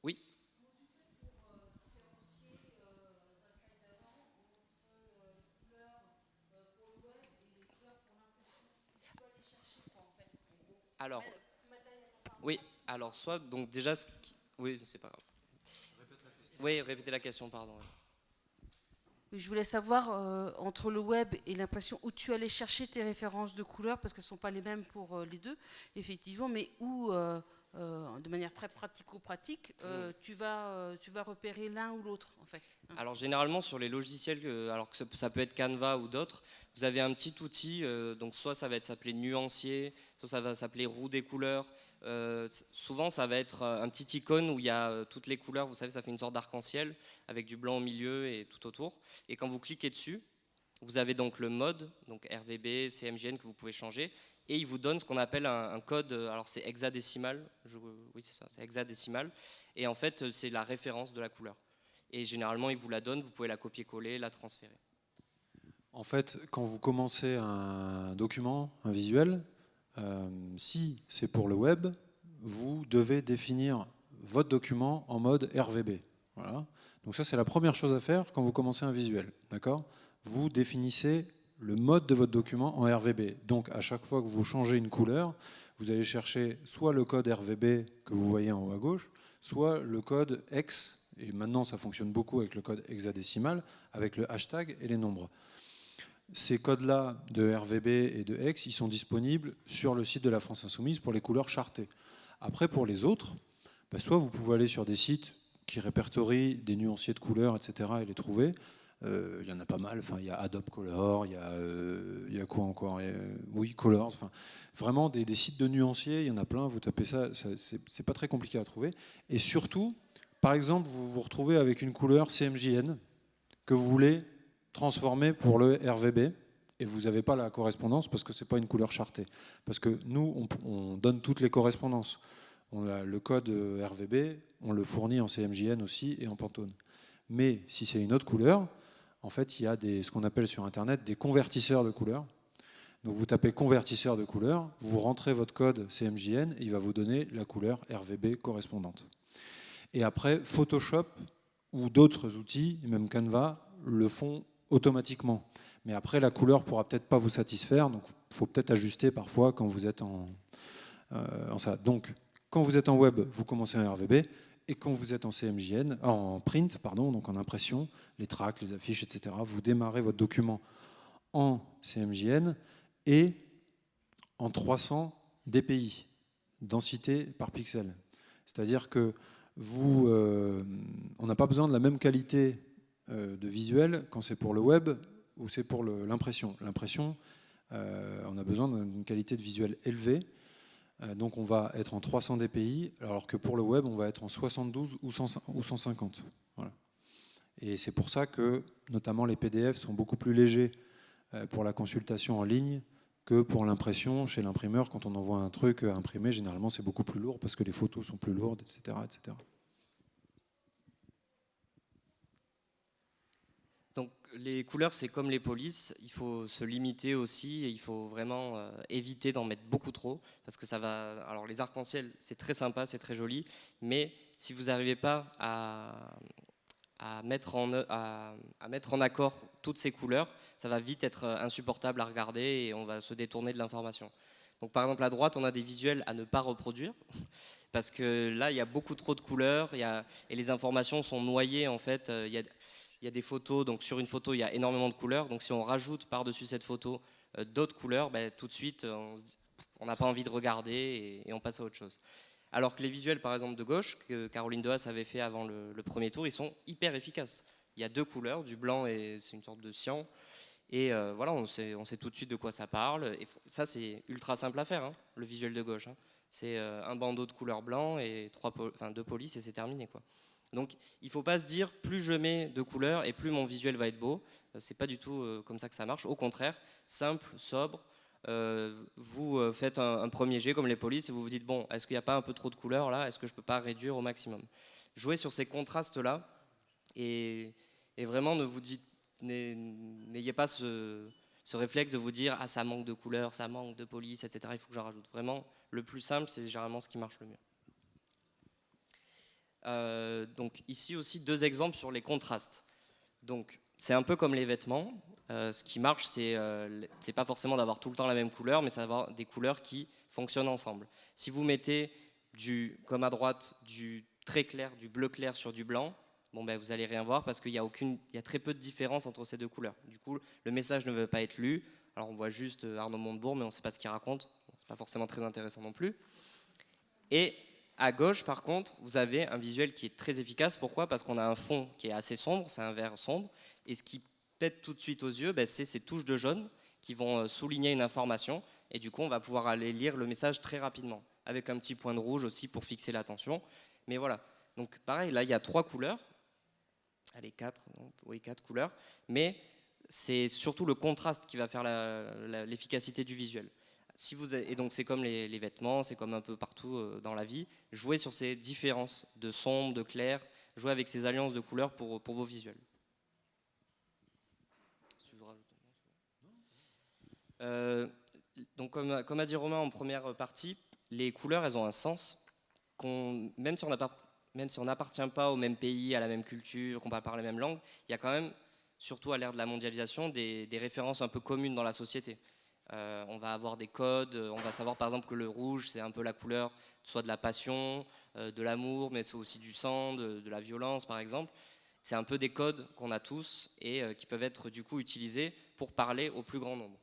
Oui. Alors, oui, alors soit, donc déjà, oui, c'est pas grave. Oui, répétez la question, pardon. Je voulais savoir, entre le web et l'impression, où tu allais chercher tes références de couleurs, parce qu'elles ne sont pas les mêmes pour les deux, effectivement, mais où de manière très pratico-pratique, tu vas repérer l'un ou l'autre, en fait. Alors généralement sur les logiciels, alors que ça peut être Canva ou d'autres, vous avez un petit outil, donc soit ça va s'appeler nuancier, soit ça va s'appeler roue des couleurs. Souvent ça va être un petit icône où il y a toutes les couleurs, vous savez, ça fait une sorte d'arc-en-ciel avec du blanc au milieu et tout autour. Et quand vous cliquez dessus, vous avez donc le mode, donc RVB, CMJN que vous pouvez changer. Et il vous donne ce qu'on appelle un code, alors c'est hexadécimal, oui c'est ça, c'est hexadécimal, et en fait c'est la référence de la couleur. Et généralement il vous la donne, vous pouvez la copier-coller, la transférer. En fait, quand vous commencez un document, un visuel, si c'est pour le web, vous devez définir votre document en mode RVB. Voilà. Donc ça c'est la première chose à faire quand vous commencez un visuel, d'accord ? Vous définissez le mode de votre document en RVB. Donc à chaque fois que vous changez une couleur, vous allez chercher soit le code RVB que vous voyez en haut à gauche, soit le code hex, et maintenant ça fonctionne beaucoup avec le code hexadécimal, avec le hashtag et les nombres. Ces codes-là de RVB et de hex, ils sont disponibles sur le site de la France Insoumise pour les couleurs chartées. Après, pour les autres, soit vous pouvez aller sur des sites qui répertorient des nuanciers de couleurs, etc., et les trouver. Il y en a pas mal, enfin, il y a Adobe Color, il y a quoi encore, oui, Colors, enfin, vraiment des sites de nuanciers, il y en a plein, vous tapez ça, c'est pas très compliqué à trouver. Et surtout, par exemple, vous vous retrouvez avec une couleur CMJN que vous voulez transformer pour le RVB, et vous n'avez pas la correspondance parce que c'est pas une couleur chartée. Parce que nous, on donne toutes les correspondances. On a le code RVB, on le fournit en CMJN aussi et en Pantone. Mais si c'est une autre couleur, en fait, il y a ce qu'on appelle sur Internet des convertisseurs de couleurs. Donc vous tapez convertisseur de couleurs, vous rentrez votre code CMJN et il va vous donner la couleur RVB correspondante. Et après, Photoshop ou d'autres outils, même Canva, le font automatiquement. Mais après, la couleur ne pourra peut-être pas vous satisfaire, donc il faut peut-être ajuster parfois quand vous êtes en ça. Donc, quand vous êtes en web, vous commencez en RVB. Et quand vous êtes en CMJN, en print, pardon, donc en impression, les tracts, les affiches, etc., vous démarrez votre document en CMJN et en 300 dpi, densité par pixel. C'est-à-dire que on n'a pas besoin de la même qualité de visuel quand c'est pour le web ou c'est pour l'impression. L'impression, on a besoin d'une qualité de visuel élevée. Donc on va être en 300 dpi, alors que pour le web, on va être en 72 ou 150. Voilà. Et c'est pour ça que, notamment, les PDF sont beaucoup plus légers pour la consultation en ligne que pour l'impression chez l'imprimeur. Quand on envoie un truc à imprimer, généralement, c'est beaucoup plus lourd parce que les photos sont plus lourdes, etc., etc. Donc les couleurs, c'est comme les polices, il faut se limiter aussi et il faut vraiment éviter d'en mettre beaucoup trop parce que ça va... Alors les arcs-en-ciel, c'est très sympa, c'est très joli, mais si vous n'arrivez pas à mettre en accord toutes ces couleurs, ça va vite être insupportable à regarder et on va se détourner de l'information. Donc par exemple à droite, on a des visuels à ne pas reproduire parce que là, il y a beaucoup trop de couleurs et les informations sont noyées en fait. Il y a des photos, donc sur une photo, il y a énormément de couleurs. Donc si on rajoute par-dessus cette photo d'autres couleurs, tout de suite, on n'a pas envie de regarder et on passe à autre chose. Alors que les visuels, par exemple, de gauche, que Caroline Dehaas avait fait avant le premier tour, ils sont hyper efficaces. Il y a deux couleurs, du blanc et c'est une sorte de cyan. Et voilà, on sait tout de suite de quoi ça parle. Et ça, c'est ultra simple à faire, hein, le visuel de gauche. Hein. C'est un bandeau de couleur blanc et deux polices et c'est terminé, quoi. Donc il ne faut pas se dire plus je mets de couleurs et plus mon visuel va être beau. C'est pas du tout comme ça que ça marche. Au contraire, simple, sobre. Vous faites un premier jet comme les polices et vous vous dites bon, est-ce qu'il n'y a pas un peu trop de couleurs là? Est-ce que je ne peux pas réduire au maximum? Jouez sur ces contrastes-là et vraiment n'ayez pas ce réflexe de vous dire ah ça manque de couleurs, ça manque de police, etc. Il faut que j'en rajoute. Vraiment, le plus simple, c'est généralement ce qui marche le mieux. Donc ici aussi deux exemples sur les contrastes. Donc c'est un peu comme les vêtements. Ce qui marche, c'est pas forcément d'avoir tout le temps la même couleur, mais c'est d'avoir des couleurs qui fonctionnent ensemble. Si vous mettez comme à droite du très clair, du bleu clair sur du blanc, bon ben vous allez rien voir parce qu'il y a très peu de différence entre ces deux couleurs. Du coup, le message ne veut pas être lu. Alors on voit juste Arnaud Montebourg, mais on ne sait pas ce qu'il raconte. C'est pas forcément très intéressant non plus. Et À gauche, par contre, vous avez un visuel qui est très efficace. Pourquoi? Parce qu'on a un fond qui est assez sombre, c'est un vert sombre. Et ce qui pète tout de suite aux yeux, c'est ces touches de jaune qui vont souligner une information. Et du coup, on va pouvoir aller lire le message très rapidement, avec un petit point de rouge aussi pour fixer l'attention. Mais voilà. Donc pareil, là, il y a 3 couleurs. Allez, 4, oui, 4 couleurs. Mais c'est surtout le contraste qui va faire l'efficacité du visuel. Et donc c'est comme les vêtements, c'est comme un peu partout dans la vie. Jouez sur ces différences de sombre, de clair, jouez avec ces alliances de couleurs pour vos visuels. Donc comme a dit Romain en première partie, les couleurs elles ont un sens, même si on n'appartient pas au même pays, à la même culture, qu'on ne parle pas la même langue, il y a quand même, surtout à l'ère de la mondialisation, des références un peu communes dans la société. On va avoir des codes, on va savoir par exemple que le rouge c'est un peu la couleur soit de la passion, de l'amour, mais c'est aussi du sang, de la violence par exemple. C'est un peu des codes qu'on a tous et qui peuvent être du coup utilisés pour parler au plus grand nombre.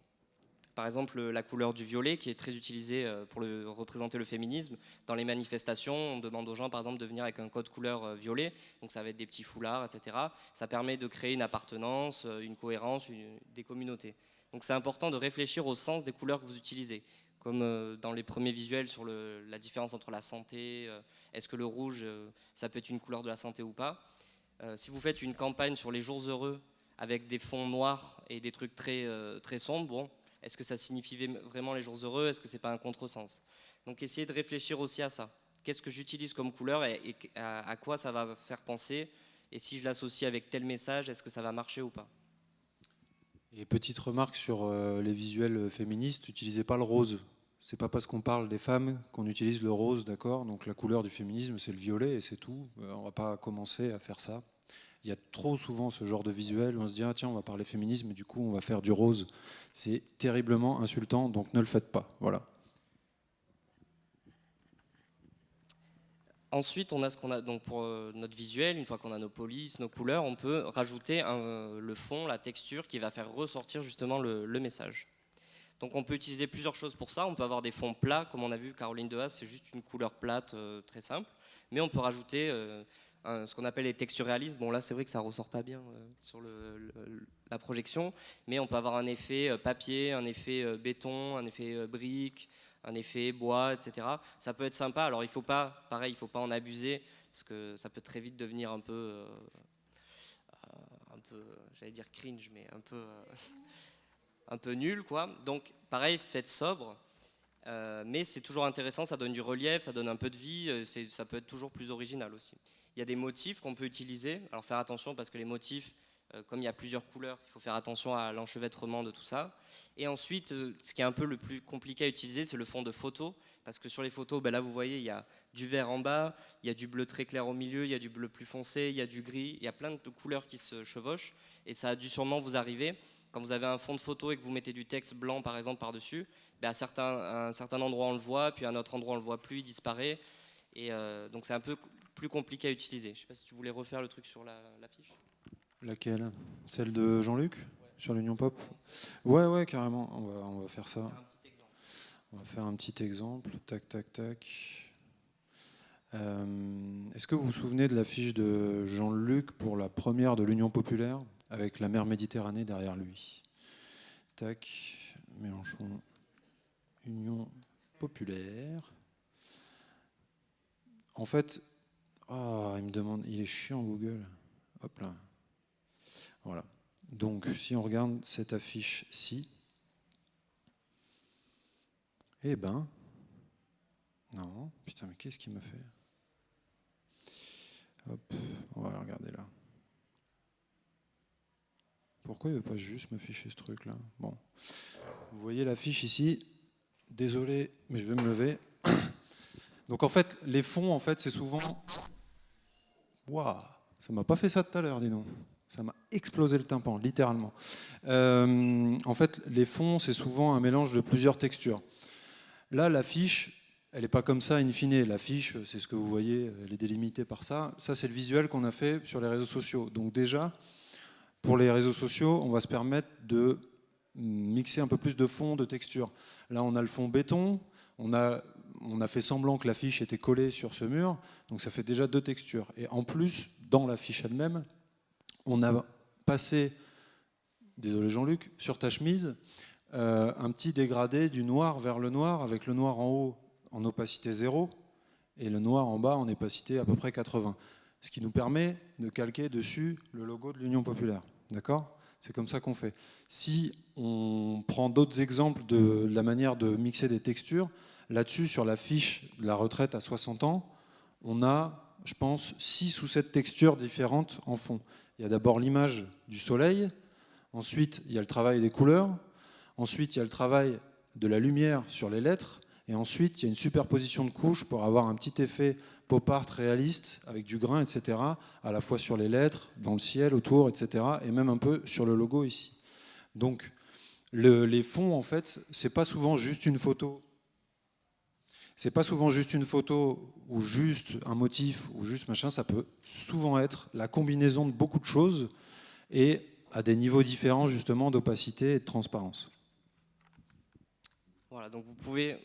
Par exemple la couleur du violet qui est très utilisée pour représenter le féminisme. Dans les manifestations, on demande aux gens par exemple de venir avec un code couleur violet, donc ça va être des petits foulards, etc. Ça permet de créer une appartenance, une cohérence, des communautés. Donc c'est important de réfléchir au sens des couleurs que vous utilisez. Comme dans les premiers visuels sur la différence entre la santé, est-ce que le rouge, ça peut être une couleur de la santé ou pas. Si vous faites une campagne sur les jours heureux avec des fonds noirs et des trucs très, très sombres, bon, est-ce que ça signifie vraiment les jours heureux? Est-ce que c'est pas un contresens? Donc essayez de réfléchir aussi à ça. Qu'est-ce que j'utilise comme couleur et à quoi ça va faire penser? Et si je l'associe avec tel message, est-ce que ça va marcher ou pas? Et petite remarque sur les visuels féministes, n'utilisez pas le rose. C'est pas parce qu'on parle des femmes qu'on utilise le rose, d'accord? Donc la couleur du féminisme, c'est le violet et c'est tout. On va pas commencer à faire ça. Il y a trop souvent ce genre de visuel où on se dit ah, tiens, on va parler féminisme et du coup on va faire du rose. C'est terriblement insultant, donc ne le faites pas. Voilà. Ensuite, on a ce qu'on a donc pour notre visuel, une fois qu'on a nos polices, nos couleurs, on peut rajouter le fond, la texture qui va faire ressortir justement le message. Donc on peut utiliser plusieurs choses pour ça. On peut avoir des fonds plats, comme on a vu Caroline de Haas, c'est juste une couleur plate très simple. Mais on peut rajouter ce qu'on appelle les textures réalistes. Bon là c'est vrai que ça ressort pas bien sur la projection, mais on peut avoir un effet papier, un effet béton, un effet brique, un effet bois, etc. Ça peut être sympa. Alors il faut pas en abuser parce que ça peut très vite devenir un peu, j'allais dire cringe, mais un peu nul, quoi. Donc pareil, faites sobre, mais c'est toujours intéressant. Ça donne du relief, ça donne un peu de vie. Ça peut être toujours plus original aussi. Il y a des motifs qu'on peut utiliser. Alors faire attention parce que les motifs, comme il y a plusieurs couleurs, il faut faire attention à l'enchevêtrement de tout ça. Et ensuite, ce qui est un peu le plus compliqué à utiliser, c'est le fond de photo. Parce que sur les photos, là vous voyez, il y a du vert en bas, il y a du bleu très clair au milieu, il y a du bleu plus foncé, il y a du gris, il y a plein de couleurs qui se chevauchent. Et ça a dû sûrement vous arriver, quand vous avez un fond de photo et que vous mettez du texte blanc par exemple par-dessus, à un certain endroit on le voit, puis à un autre endroit on le voit plus, il disparaît. Et donc c'est un peu plus compliqué à utiliser. Je ne sais pas si tu voulais refaire le truc sur la fiche. Laquelle? Celle de Jean-Luc? Sur l'Union Pop? Ouais, carrément. On va faire ça. On va faire un petit exemple. Tac, tac, tac. Est-ce que vous vous souvenez de l'affiche de Jean-Luc pour la première de l'Union Populaire, avec la mer Méditerranée derrière lui? Tac, Mélenchon, Union Populaire. En fait, il me demande, il est chiant Google. Hop là. Voilà. Donc, si on regarde cette affiche-ci, eh ben, non, putain, mais qu'est-ce qu'il me fait? Hop, on va regarder là. Pourquoi il ne veut pas juste m'afficher ce truc-là? Bon, vous voyez l'affiche ici. Désolé, mais je vais me lever. Donc en fait, les fonds, en fait, c'est souvent... Waouh, ça m'a pas fait ça tout à l'heure, dis donc. Ça m'a explosé le tympan, littéralement. En fait, les fonds, c'est souvent un mélange de plusieurs textures. Là, l'affiche, elle n'est pas comme ça in fine. L'affiche, c'est ce que vous voyez, elle est délimitée par ça. Ça, c'est le visuel qu'on a fait sur les réseaux sociaux. Donc déjà, pour les réseaux sociaux, on va se permettre de mixer un peu plus de fonds, de textures. Là, on a le fond béton, on a on a fait semblant que l'affiche était collée sur ce mur, donc ça fait déjà 2 textures. Et en plus, dans l'affiche elle-même, on a passé, désolé Jean-Luc, sur ta chemise, un petit dégradé du noir vers le noir, avec le noir en haut en opacité 0 et le noir en bas en opacité à peu près 80. Ce qui nous permet de calquer dessus le logo de l'Union populaire. D'accord ? C'est comme ça qu'on fait. Si on prend d'autres exemples de la manière de mixer des textures, là-dessus, sur la fiche de la retraite à 60 ans, on a, je pense, 6 ou 7 textures différentes en fond. Il y a d'abord l'image du soleil, ensuite il y a le travail des couleurs, ensuite il y a le travail de la lumière sur les lettres, et ensuite il y a une superposition de couches pour avoir un petit effet pop art réaliste, avec du grain, etc., à la fois sur les lettres, dans le ciel, autour, etc., et même un peu sur le logo ici. Donc, les fonds, en fait, c'est pas souvent juste une photo. C'est pas souvent juste une photo, ou juste un motif, ou juste machin, ça peut souvent être la combinaison de beaucoup de choses, et à des niveaux différents, justement, d'opacité et de transparence. Voilà, donc vous pouvez...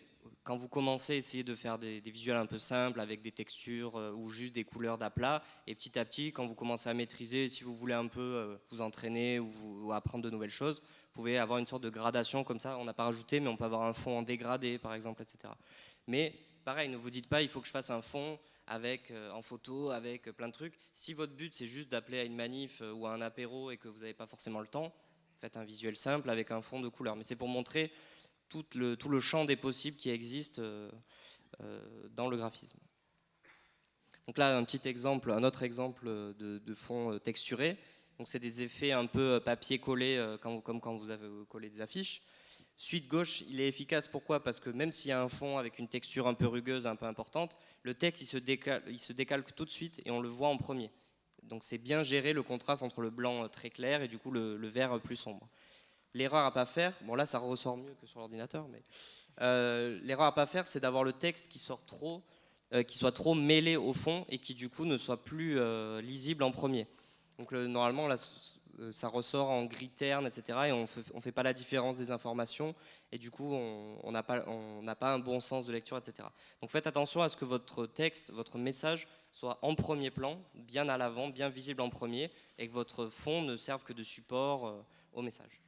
Quand vous commencez, essayer de faire des visuels un peu simples avec des textures ou juste des couleurs d'aplat. Et petit à petit, quand vous commencez à maîtriser, si vous voulez un peu vous entraîner ou apprendre de nouvelles choses, vous pouvez avoir une sorte de gradation comme ça. On n'a pas rajouté, mais on peut avoir un fond en dégradé, par exemple, etc. Mais pareil, ne vous dites pas, il faut que je fasse un fond avec, en photo, avec plein de trucs. Si votre but, c'est juste d'appeler à une manif ou à un apéro et que vous n'avez pas forcément le temps, faites un visuel simple avec un fond de couleur. Mais c'est pour montrer tout le champ des possibles qui existe dans le graphisme. Donc là, un autre exemple de fond texturé. Donc c'est des effets un peu papier collé, comme quand vous avez collé des affiches. Suite gauche, il est efficace. Pourquoi ? Parce que même s'il y a un fond avec une texture un peu rugueuse, un peu importante, le texte il se décalque tout de suite et on le voit en premier. Donc c'est bien gérer le contraste entre le blanc très clair et du coup le vert plus sombre. L'erreur à pas faire, bon là ça ressort mieux que sur l'ordinateur, mais l'erreur à pas faire, c'est d'avoir le texte qui soit trop mêlé au fond et qui du coup ne soit plus lisible en premier. Donc normalement là, ça ressort en gris terne, etc. et on fait pas la différence des informations et du coup on n'a pas un bon sens de lecture, etc. Donc faites attention à ce que votre texte, votre message soit en premier plan, bien à l'avant, bien visible en premier, et que votre fond ne serve que de support au message.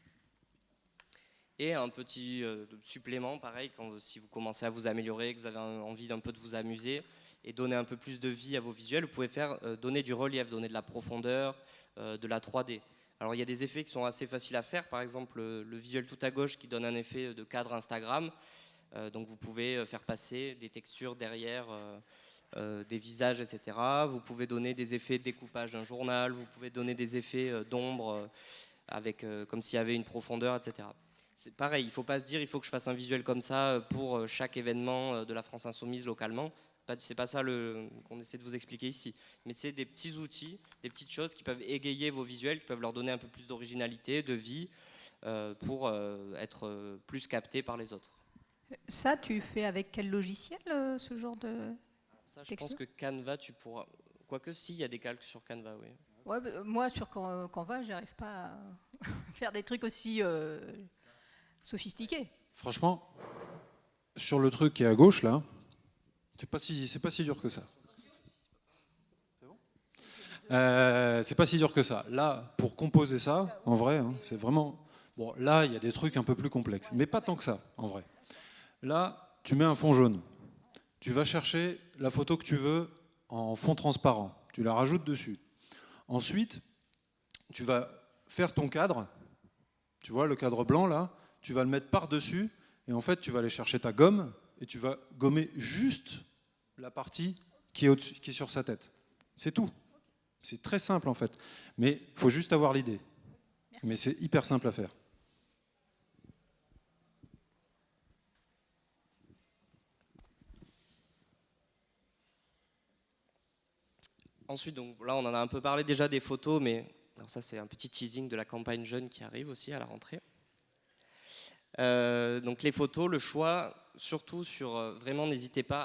Et un petit supplément, pareil, si vous commencez à vous améliorer, que vous avez envie d'un peu de vous amuser et donner un peu plus de vie à vos visuels, vous pouvez donner du relief, donner de la profondeur, de la 3D. Alors il y a des effets qui sont assez faciles à faire, par exemple le visuel tout à gauche qui donne un effet de cadre Instagram, donc vous pouvez faire passer des textures derrière des visages, etc. Vous pouvez donner des effets de découpage d'un journal, vous pouvez donner des effets d'ombre comme s'il y avait une profondeur, etc. C'est pareil, il ne faut pas se dire il faut que je fasse un visuel comme ça pour chaque événement de la France Insoumise localement. C'est pas ça qu'on essaie de vous expliquer ici. Mais c'est des petits outils, des petites choses qui peuvent égayer vos visuels, qui peuvent leur donner un peu plus d'originalité, de vie, pour être plus captés par les autres. Ça, tu fais avec quel logiciel, ce genre de ça, je pense que Canva, tu pourras... Quoique si, il y a des calques sur Canva, oui. Ouais, moi, sur Canva, j'arrive pas à faire des trucs aussi... sophistiqué. Franchement, sur le truc qui est à gauche là, c'est pas si dur que ça. C'est pas si dur que ça. Là, pour composer ça, en vrai, hein, c'est vraiment... Bon, là, il y a des trucs un peu plus complexes, mais pas tant que ça, en vrai. Là, tu mets un fond jaune. Tu vas chercher la photo que tu veux en fond transparent. Tu la rajoutes dessus. Ensuite, tu vas faire ton cadre. Tu vois, le cadre blanc, là, tu vas le mettre par-dessus, et en fait, tu vas aller chercher ta gomme, et tu vas gommer juste la partie qui est sur sa tête. C'est tout. C'est très simple, en fait. Mais il faut juste avoir l'idée. Mais c'est hyper simple à faire. Ensuite, donc, là, on en a un peu parlé déjà des photos, mais alors ça, c'est un petit teasing de la campagne jeune qui arrive aussi à la rentrée. Donc les photos, le choix, surtout vraiment n'hésitez pas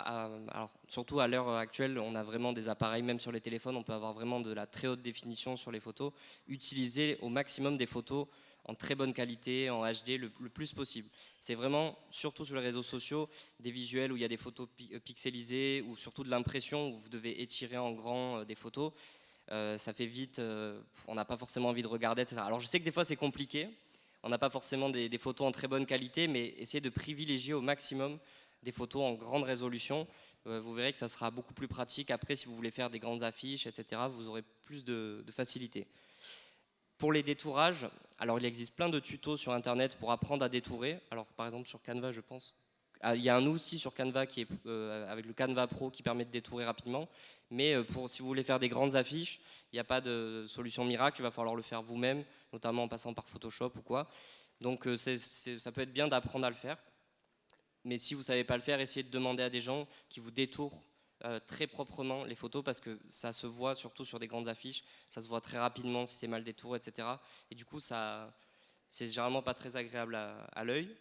alors surtout à l'heure actuelle, on a vraiment des appareils, même sur les téléphones, on peut avoir vraiment de la très haute définition sur les photos. Utilisez au maximum des photos en très bonne qualité, en HD, le plus possible. C'est vraiment, surtout sur les réseaux sociaux, des visuels où il y a des photos pixelisées, ou surtout de l'impression où vous devez étirer en grand des photos. Ça fait vite, on n'a pas forcément envie de regarder, etc. Alors je sais que des fois c'est compliqué, on n'a pas forcément des photos en très bonne qualité, mais essayez de privilégier au maximum des photos en grande résolution. Vous verrez que ça sera beaucoup plus pratique. Après, si vous voulez faire des grandes affiches, etc., vous aurez plus de facilité. Pour les détourages, alors il existe plein de tutos sur Internet pour apprendre à détourer. Alors par exemple sur Canva, je pense, il y a un outil sur Canva qui est avec le Canva Pro qui permet de détourer rapidement. Mais si vous voulez faire des grandes affiches, il n'y a pas de solution miracle, il va falloir le faire vous-même, notamment en passant par Photoshop ou quoi. Donc ça peut être bien d'apprendre à le faire. Mais si vous ne savez pas le faire, essayez de demander à des gens qui vous détourent très proprement les photos, parce que ça se voit surtout sur des grandes affiches, ça se voit très rapidement si c'est mal détouré, etc. Et du coup, c'est généralement pas très agréable à l'œil.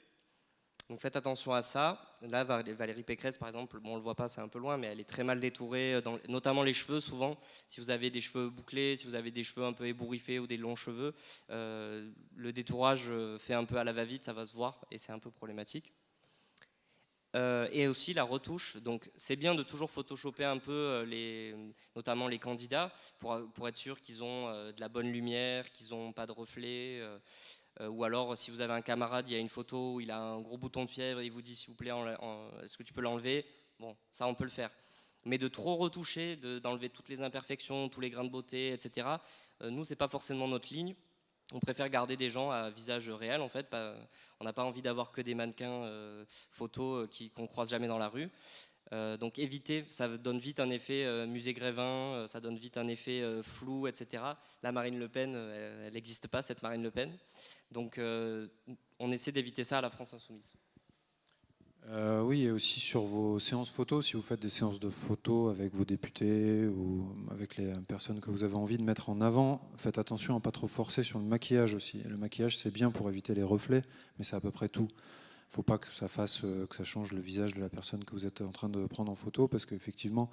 Donc faites attention à ça. Là, Valérie Pécresse, par exemple, bon, on ne le voit pas, c'est un peu loin, mais elle est très mal détourée, notamment les cheveux, souvent. Si vous avez des cheveux bouclés, si vous avez des cheveux un peu ébouriffés ou des longs cheveux, le détourage fait un peu à la va-vite, ça va se voir, et c'est un peu problématique. Et aussi la retouche, donc c'est bien de toujours photoshopper un peu notamment les candidats pour être sûr qu'ils ont de la bonne lumière, qu'ils n'ont pas de reflets, ou alors si vous avez un camarade, il y a une photo où il a un gros bouton de fièvre et il vous dit s'il vous plaît est-ce que tu peux l'enlever, bon ça on peut le faire, mais de trop retoucher, d'enlever toutes les imperfections, tous les grains de beauté, etc., nous c'est pas forcément notre ligne. On préfère garder des gens à visage réel, en fait. On n'a pas envie d'avoir que des mannequins photos qu'on croise jamais dans la rue. Donc évitez, ça donne vite un effet musée Grévin, ça donne vite un effet flou, etc. La Marine Le Pen, elle n'existe pas, cette Marine Le Pen. Donc on essaie d'éviter ça à la France Insoumise. Oui, et aussi sur vos séances photos, si vous faites des séances de photos avec vos députés ou avec les personnes que vous avez envie de mettre en avant, faites attention à ne pas trop forcer sur le maquillage aussi. Le maquillage, c'est bien pour éviter les reflets, mais c'est à peu près tout. Il ne faut pas que ça change le visage de la personne que vous êtes en train de prendre en photo, parce qu'effectivement,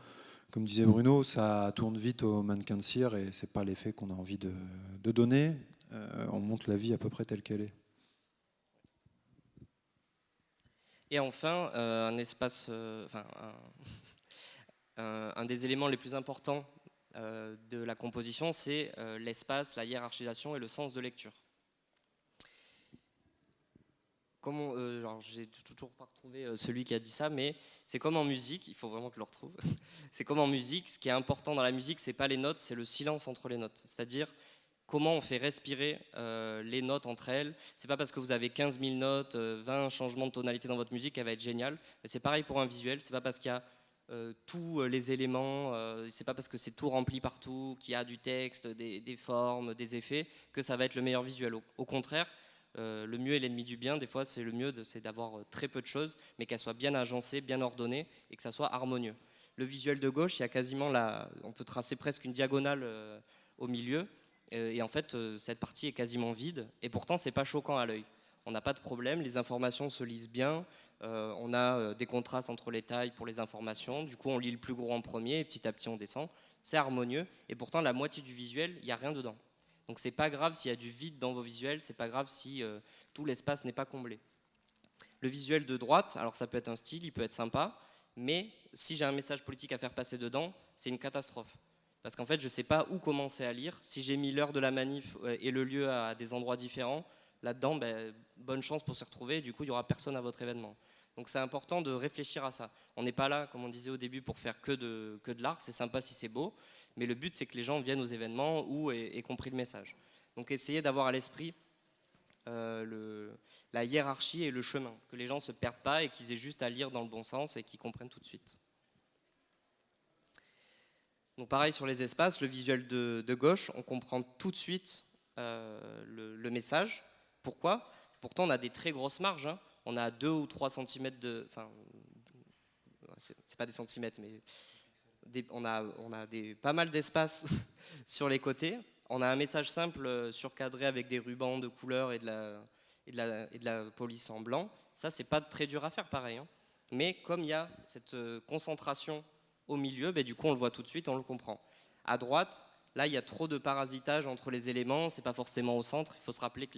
comme disait Bruno, ça tourne vite au mannequin de cire et ce n'est pas l'effet qu'on a envie de donner. On montre la vie à peu près telle qu'elle est. Et enfin, un des éléments les plus importants de la composition, c'est l'espace, la hiérarchisation et le sens de lecture. J'ai toujours pas retrouvé celui qui a dit ça, mais c'est comme en musique, il faut vraiment que je le retrouve. C'est comme en musique, ce qui est important dans la musique, c'est pas les notes, c'est le silence entre les notes. C'est-à-dire comment on fait respirer les notes entre elles. C'est pas parce que vous avez 15 000 notes, 20 changements de tonalité dans votre musique qu'elle va être géniale. Mais c'est pareil pour un visuel, c'est pas parce qu'il y a tous les éléments, c'est pas parce que c'est tout rempli partout, qu'il y a du texte, des formes, des effets, que ça va être le meilleur visuel. Au contraire, le mieux est l'ennemi du bien. Des fois, c'est le mieux, c'est d'avoir très peu de choses, mais qu'elles soient bien agencées, bien ordonnées, et que ça soit harmonieux. Le visuel de gauche, il y a quasiment on peut tracer presque une diagonale au milieu. Et en fait, cette partie est quasiment vide, et pourtant, c'est pas choquant à l'œil. On n'a pas de problème, les informations se lisent bien, on a des contrastes entre les tailles pour les informations, du coup, on lit le plus gros en premier, et petit à petit, on descend. C'est harmonieux, et pourtant, la moitié du visuel, il n'y a rien dedans. Donc, c'est pas grave s'il y a du vide dans vos visuels, c'est pas grave si tout l'espace n'est pas comblé. Le visuel de droite, alors ça peut être un style, il peut être sympa, mais si j'ai un message politique à faire passer dedans, c'est une catastrophe. Parce qu'en fait, je ne sais pas où commencer à lire. Si j'ai mis l'heure de la manif et le lieu à des endroits différents, là-dedans, bonne chance pour s'y retrouver. Et du coup, il n'y aura personne à votre événement. Donc c'est important de réfléchir à ça. On n'est pas là, comme on disait au début, pour faire que de l'art. C'est sympa si c'est beau. Mais le but, c'est que les gens viennent aux événements où aient compris le message. Donc essayez d'avoir à l'esprit la hiérarchie et le chemin. Que les gens ne se perdent pas et qu'ils aient juste à lire dans le bon sens et qu'ils comprennent tout de suite. Donc pareil sur les espaces, le visuel de gauche, on comprend tout de suite le message. Pourquoi ? Pourtant, on a des très grosses marges. Hein. On a 2 ou 3 cm de... Enfin, c'est pas des centimètres, mais on a pas mal d'espace sur les côtés. On a un message simple surcadré avec des rubans de couleur et de la police en blanc. Ça, c'est pas très dur à faire, pareil. Hein. Mais comme il y a cette concentration au milieu, du coup on le voit tout de suite, on le comprend. À droite, Là, il y a trop de parasitage entre les éléments, c'est pas forcément au centre. Il faut se rappeler que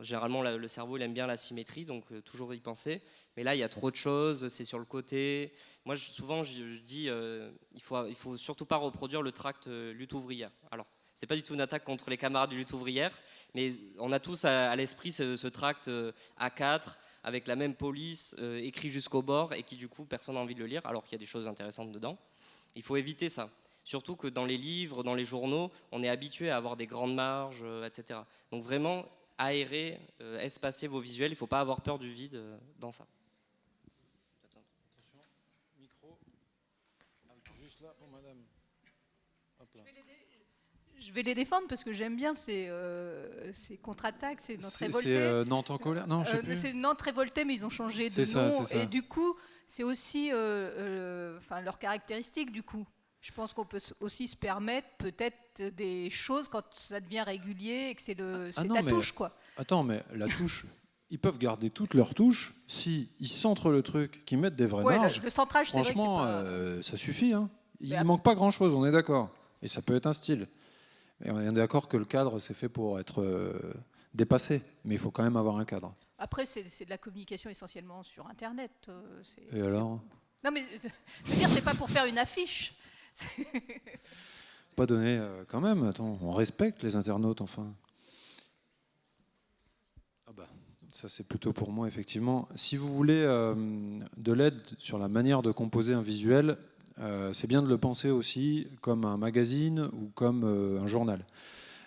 généralement, le cerveau, il aime bien la symétrie, donc toujours y penser. Mais là, il y a trop de choses, c'est sur le côté. Moi, souvent, je dis, il faut surtout pas reproduire le tract lutte ouvrière. Alors, c'est pas du tout une attaque contre les camarades de lutte ouvrière, mais on a tous à l'esprit ce tract A4 avec la même police, écrit jusqu'au bord, et qui du coup, personne n'a envie de le lire, alors qu'il y a des choses intéressantes dedans. Il faut éviter ça. Surtout que dans les livres, dans les journaux, on est habitué à avoir des grandes marges, etc. Donc vraiment, aérer, espacer vos visuels, il ne faut pas avoir peur du vide dans ça. Attention, micro. Juste là pour madame. Hop là. Je vais les défendre parce que j'aime bien ces contre-attaques, c'est Nantes révolté. C'est Nantes en colère. Non, je sais plus. C'est Nantes révolté, mais ils ont changé de nom. Ça. Et du coup, c'est aussi leur caractéristique du coup. Je pense qu'on peut aussi se permettre peut-être des choses quand ça devient régulier et que c'est ta touche, quoi. Attends, mais la touche, ils peuvent garder toutes leurs touches si ils centrent le truc, qu'ils mettent des vraies marges. Le centrage, c'est vrai que franchement, ça suffit. Hein. Il ne manque pas grand-chose, on est d'accord. Et ça peut être un style. Et on est d'accord que le cadre, c'est fait pour être dépassé. Mais il faut quand même avoir un cadre. Après, c'est de la communication essentiellement sur Internet. Et alors ? Non, mais je veux dire, c'est pas pour faire une affiche. Pas donné quand même. Attends, on respecte les internautes, enfin. Ah bah, ça c'est plutôt pour moi, effectivement. Si vous voulez de l'aide sur la manière de composer un visuel, c'est bien de le penser aussi comme un magazine ou comme un journal.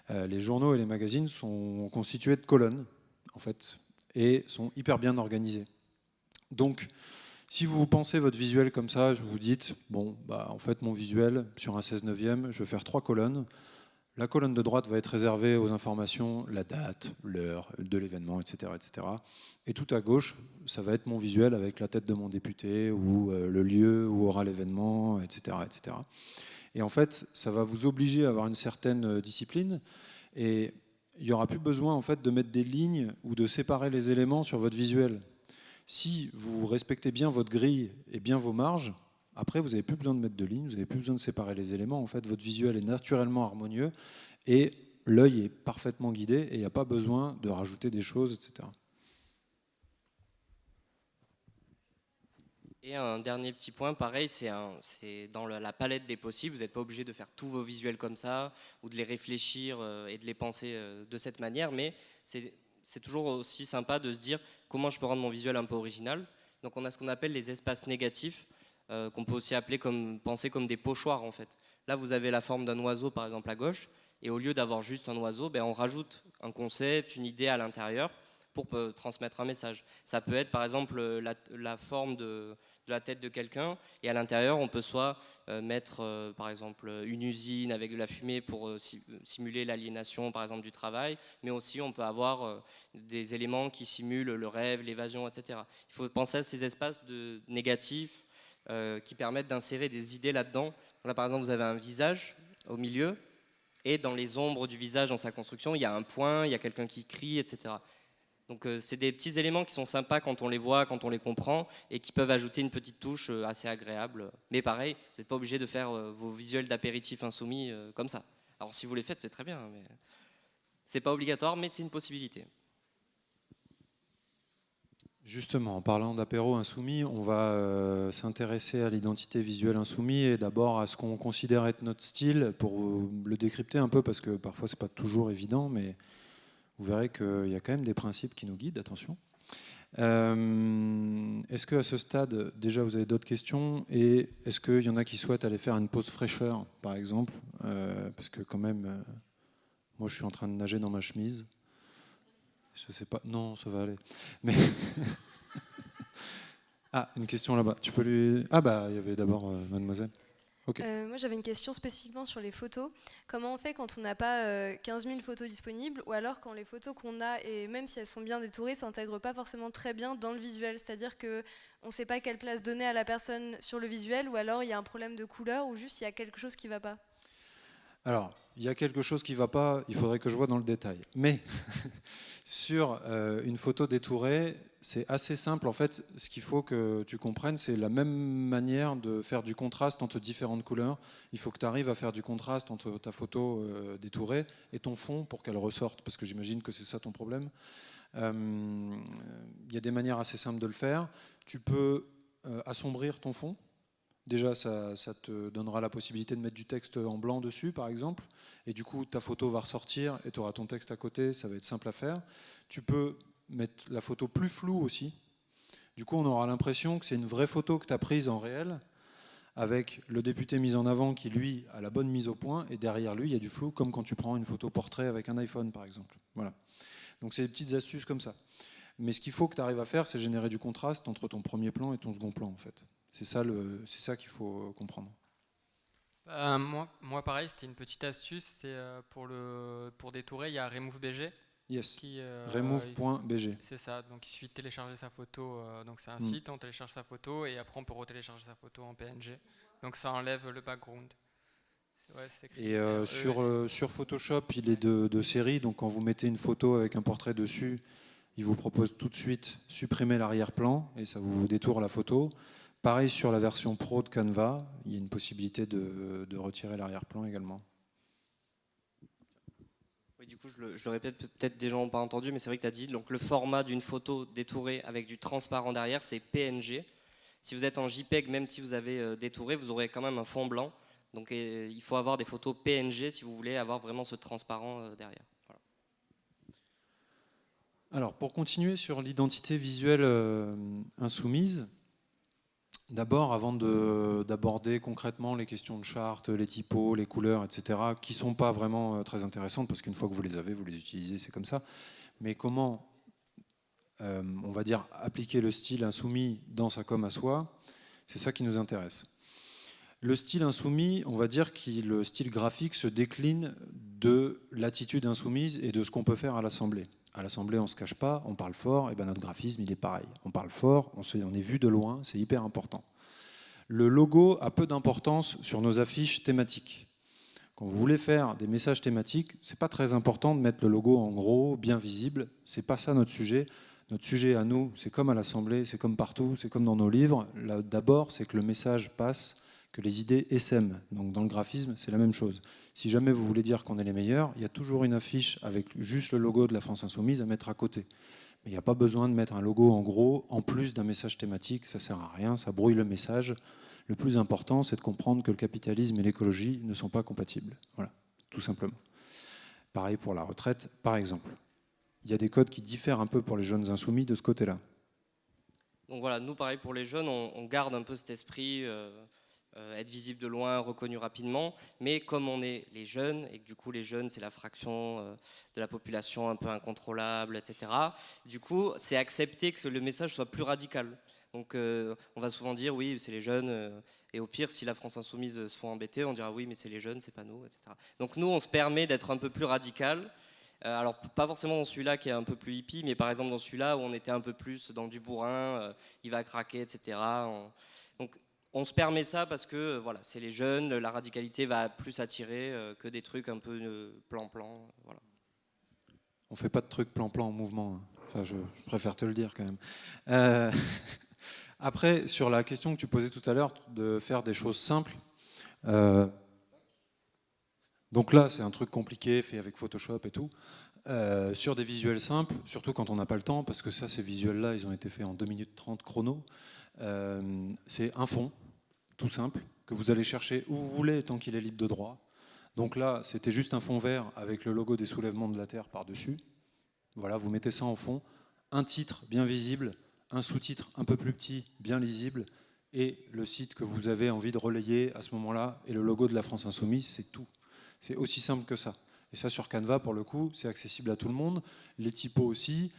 Les journaux et les magazines sont constitués de colonnes, en fait, et sont hyper bien organisés. Donc, si vous pensez votre visuel comme ça, vous vous dites, bon, bah, en fait, mon visuel, sur un 16/9, je vais faire 3 colonnes. La colonne de droite va être réservée aux informations, la date, l'heure de l'événement, etc., etc. Et tout à gauche, ça va être mon visuel avec la tête de mon député, ou le lieu où aura l'événement, etc., etc. Et en fait, ça va vous obliger à avoir une certaine discipline, et il n'y aura plus besoin en fait, de mettre des lignes ou de séparer les éléments sur votre visuel. Si vous respectez bien votre grille et bien vos marges, après, vous n'avez plus besoin de mettre de lignes, vous n'avez plus besoin de séparer les éléments. En fait, votre visuel est naturellement harmonieux et l'œil est parfaitement guidé et il n'y a pas besoin de rajouter des choses, etc. Et un dernier petit point, pareil, c'est dans la palette des possibles. Vous n'êtes pas obligé de faire tous vos visuels comme ça ou de les réfléchir et de les penser de cette manière, mais c'est toujours aussi sympa de se dire comment je peux rendre mon visuel un peu original. Donc on a ce qu'on appelle les espaces négatifs, qu'on peut aussi penser comme des pochoirs en fait. Là vous avez la forme d'un oiseau par exemple à gauche, et au lieu d'avoir juste un oiseau, on rajoute un concept, une idée à l'intérieur pour transmettre un message. Ça peut être par exemple la forme de la tête de quelqu'un, et à l'intérieur on peut soit mettre par exemple une usine avec de la fumée pour simuler l'aliénation par exemple du travail, mais aussi on peut avoir des éléments qui simulent le rêve, l'évasion, etc. Il faut penser à ces espaces négatifs qui permettent d'insérer des idées là-dedans. Là par exemple vous avez un visage au milieu, et dans les ombres du visage, dans sa construction, il y a un point, il y a quelqu'un qui crie, etc. Donc c'est des petits éléments qui sont sympas quand on les voit, quand on les comprend, et qui peuvent ajouter une petite touche assez agréable. Mais pareil, vous n'êtes pas obligé de faire vos visuels d'apéritif insoumis comme ça. Alors si vous les faites, c'est très bien, mais c'est pas obligatoire, mais c'est une possibilité. Justement, en parlant d'apéro insoumis, on va s'intéresser à l'identité visuelle insoumise et d'abord à ce qu'on considère être notre style pour le décrypter un peu, parce que parfois c'est pas toujours évident, mais vous verrez qu'il y a quand même des principes qui nous guident, attention. Est-ce qu'à ce stade, déjà, vous avez d'autres questions? Et est-ce qu'il y en a qui souhaitent aller faire une pause fraîcheur, par exemple? Parce que quand même, moi, je suis en train de nager dans ma chemise. Je sais pas. Non, ça va aller. Mais ah, une question là-bas. Tu peux lui... Ah bah, il y avait d'abord mademoiselle. Okay. Moi j'avais une question spécifiquement sur les photos. Comment on fait quand on n'a pas 15 000 photos disponibles, ou alors quand les photos qu'on a, et même si elles sont bien détourées, ça n'intègre pas forcément très bien dans le visuel, c'est-à-dire qu'on ne sait pas quelle place donner à la personne sur le visuel, ou alors il y a un problème de couleur, ou juste il y a quelque chose qui ne va pas? Alors, il y a quelque chose qui ne va pas, il faudrait que je vois dans le détail. Mais Sur une photo détourée, c'est assez simple. En fait, ce qu'il faut que tu comprennes, c'est la même manière de faire du contraste entre différentes couleurs. Il faut que tu arrives à faire du contraste entre ta photo détourée et ton fond pour qu'elle ressorte, parce que j'imagine que c'est ça ton problème. Il y a des manières assez simples de le faire. Tu peux assombrir ton fond. Déjà, ça te donnera la possibilité de mettre du texte en blanc dessus, par exemple. Et du coup, ta photo va ressortir et tu auras ton texte à côté. Ça va être simple à faire. Tu peux mettre la photo plus floue aussi. Du coup, on aura l'impression que c'est une vraie photo que tu as prise en réel, avec le député mis en avant qui, lui, a la bonne mise au point. Et derrière lui, il y a du flou, comme quand tu prends une photo portrait avec un iPhone, par exemple. Voilà. Donc, c'est des petites astuces comme ça. Mais ce qu'il faut que tu arrives à faire, c'est générer du contraste entre ton premier plan et ton second plan, en fait. C'est ça qu'il faut comprendre. Moi, pareil, c'était une petite astuce. C'est pour détourer, il y a RemoveBG. Yes. Remove.bg. C'est ça. Donc il suffit de télécharger sa photo. Donc c'est un site, on télécharge sa photo et après on peut retélécharger sa photo en PNG. Donc ça enlève le background. Et sur Photoshop, il est de série. Donc quand vous mettez une photo avec un portrait dessus, il vous propose tout de suite supprimer l'arrière-plan et ça vous détourne la photo. Pareil sur la version Pro de Canva, il y a une possibilité de retirer l'arrière-plan également. Oui, du coup, je le répète, peut-être des gens n'ont pas entendu, mais c'est vrai que tu as dit, donc le format d'une photo détourée avec du transparent derrière, c'est PNG. Si vous êtes en JPEG, même si vous avez détouré, vous aurez quand même un fond blanc. Donc il faut avoir des photos PNG si vous voulez avoir vraiment ce transparent derrière. Voilà. Alors, pour continuer sur l'identité visuelle insoumise, d'abord, avant d'aborder concrètement les questions de charte, les typos, les couleurs, etc., qui ne sont pas vraiment très intéressantes, parce qu'une fois que vous les avez, vous les utilisez, c'est comme ça. Mais comment, on va dire, appliquer le style insoumis dans sa com à soi, c'est ça qui nous intéresse. Le style insoumis, on va dire que le style graphique se décline de l'attitude insoumise et de ce qu'on peut faire à l'Assemblée. À l'Assemblée, on ne se cache pas, on parle fort, et ben notre graphisme, il est pareil. On parle fort, on est vu de loin, c'est hyper important. Le logo a peu d'importance sur nos affiches thématiques. Quand vous voulez faire des messages thématiques, ce n'est pas très important de mettre le logo en gros, bien visible. Ce n'est pas ça notre sujet. Notre sujet à nous, c'est comme à l'Assemblée, c'est comme partout, c'est comme dans nos livres. D'abord, c'est que le message passe, que les idées essaiment. Donc dans le graphisme, c'est la même chose. Si jamais vous voulez dire qu'on est les meilleurs, il y a toujours une affiche avec juste le logo de la France Insoumise à mettre à côté. Mais il n'y a pas besoin de mettre un logo en gros en plus d'un message thématique, ça ne sert à rien, ça brouille le message. Le plus important, c'est de comprendre que le capitalisme et l'écologie ne sont pas compatibles. Voilà, tout simplement. Pareil pour la retraite, par exemple. Il y a des codes qui diffèrent un peu pour les jeunes insoumis de ce côté-là. Donc voilà, nous, pareil pour les jeunes, on garde un peu cet esprit... être visible de loin, reconnu rapidement, mais comme on est les jeunes, et que du coup les jeunes c'est la fraction de la population un peu incontrôlable, etc., du coup c'est accepté que le message soit plus radical. Donc on va souvent dire oui c'est les jeunes, et au pire si la France Insoumise se font embêter, on dira oui mais c'est les jeunes, c'est pas nous, etc. Donc nous on se permet d'être un peu plus radical, alors pas forcément dans celui-là qui est un peu plus hippie, mais par exemple dans celui-là où on était un peu plus dans du bourrin, il va craquer, etc. Donc on se permet ça parce que voilà, c'est les jeunes, la radicalité va plus attirer que des trucs un peu plan-plan. Voilà. On ne fait pas de trucs plan-plan en mouvement. Hein. Enfin, je préfère te le dire quand même. Après, sur la question que tu posais tout à l'heure, de faire des choses simples. Donc là, c'est un truc compliqué, fait avec Photoshop et tout. Sur des visuels simples, surtout quand on n'a pas le temps, parce que ça, ces visuels-là, ils ont été faits en 2 minutes 30 chrono. C'est un fond, tout simple, que vous allez chercher où vous voulez tant qu'il est libre de droit. Donc là, c'était juste un fond vert avec le logo des soulèvements de la Terre par-dessus. Voilà, vous mettez ça en fond. Un titre bien visible, un sous-titre un peu plus petit, bien lisible, et le site que vous avez envie de relayer à ce moment-là, et le logo de la France Insoumise, c'est tout. C'est aussi simple que ça. Et ça, sur Canva, pour le coup, c'est accessible à tout le monde. Les typos aussi.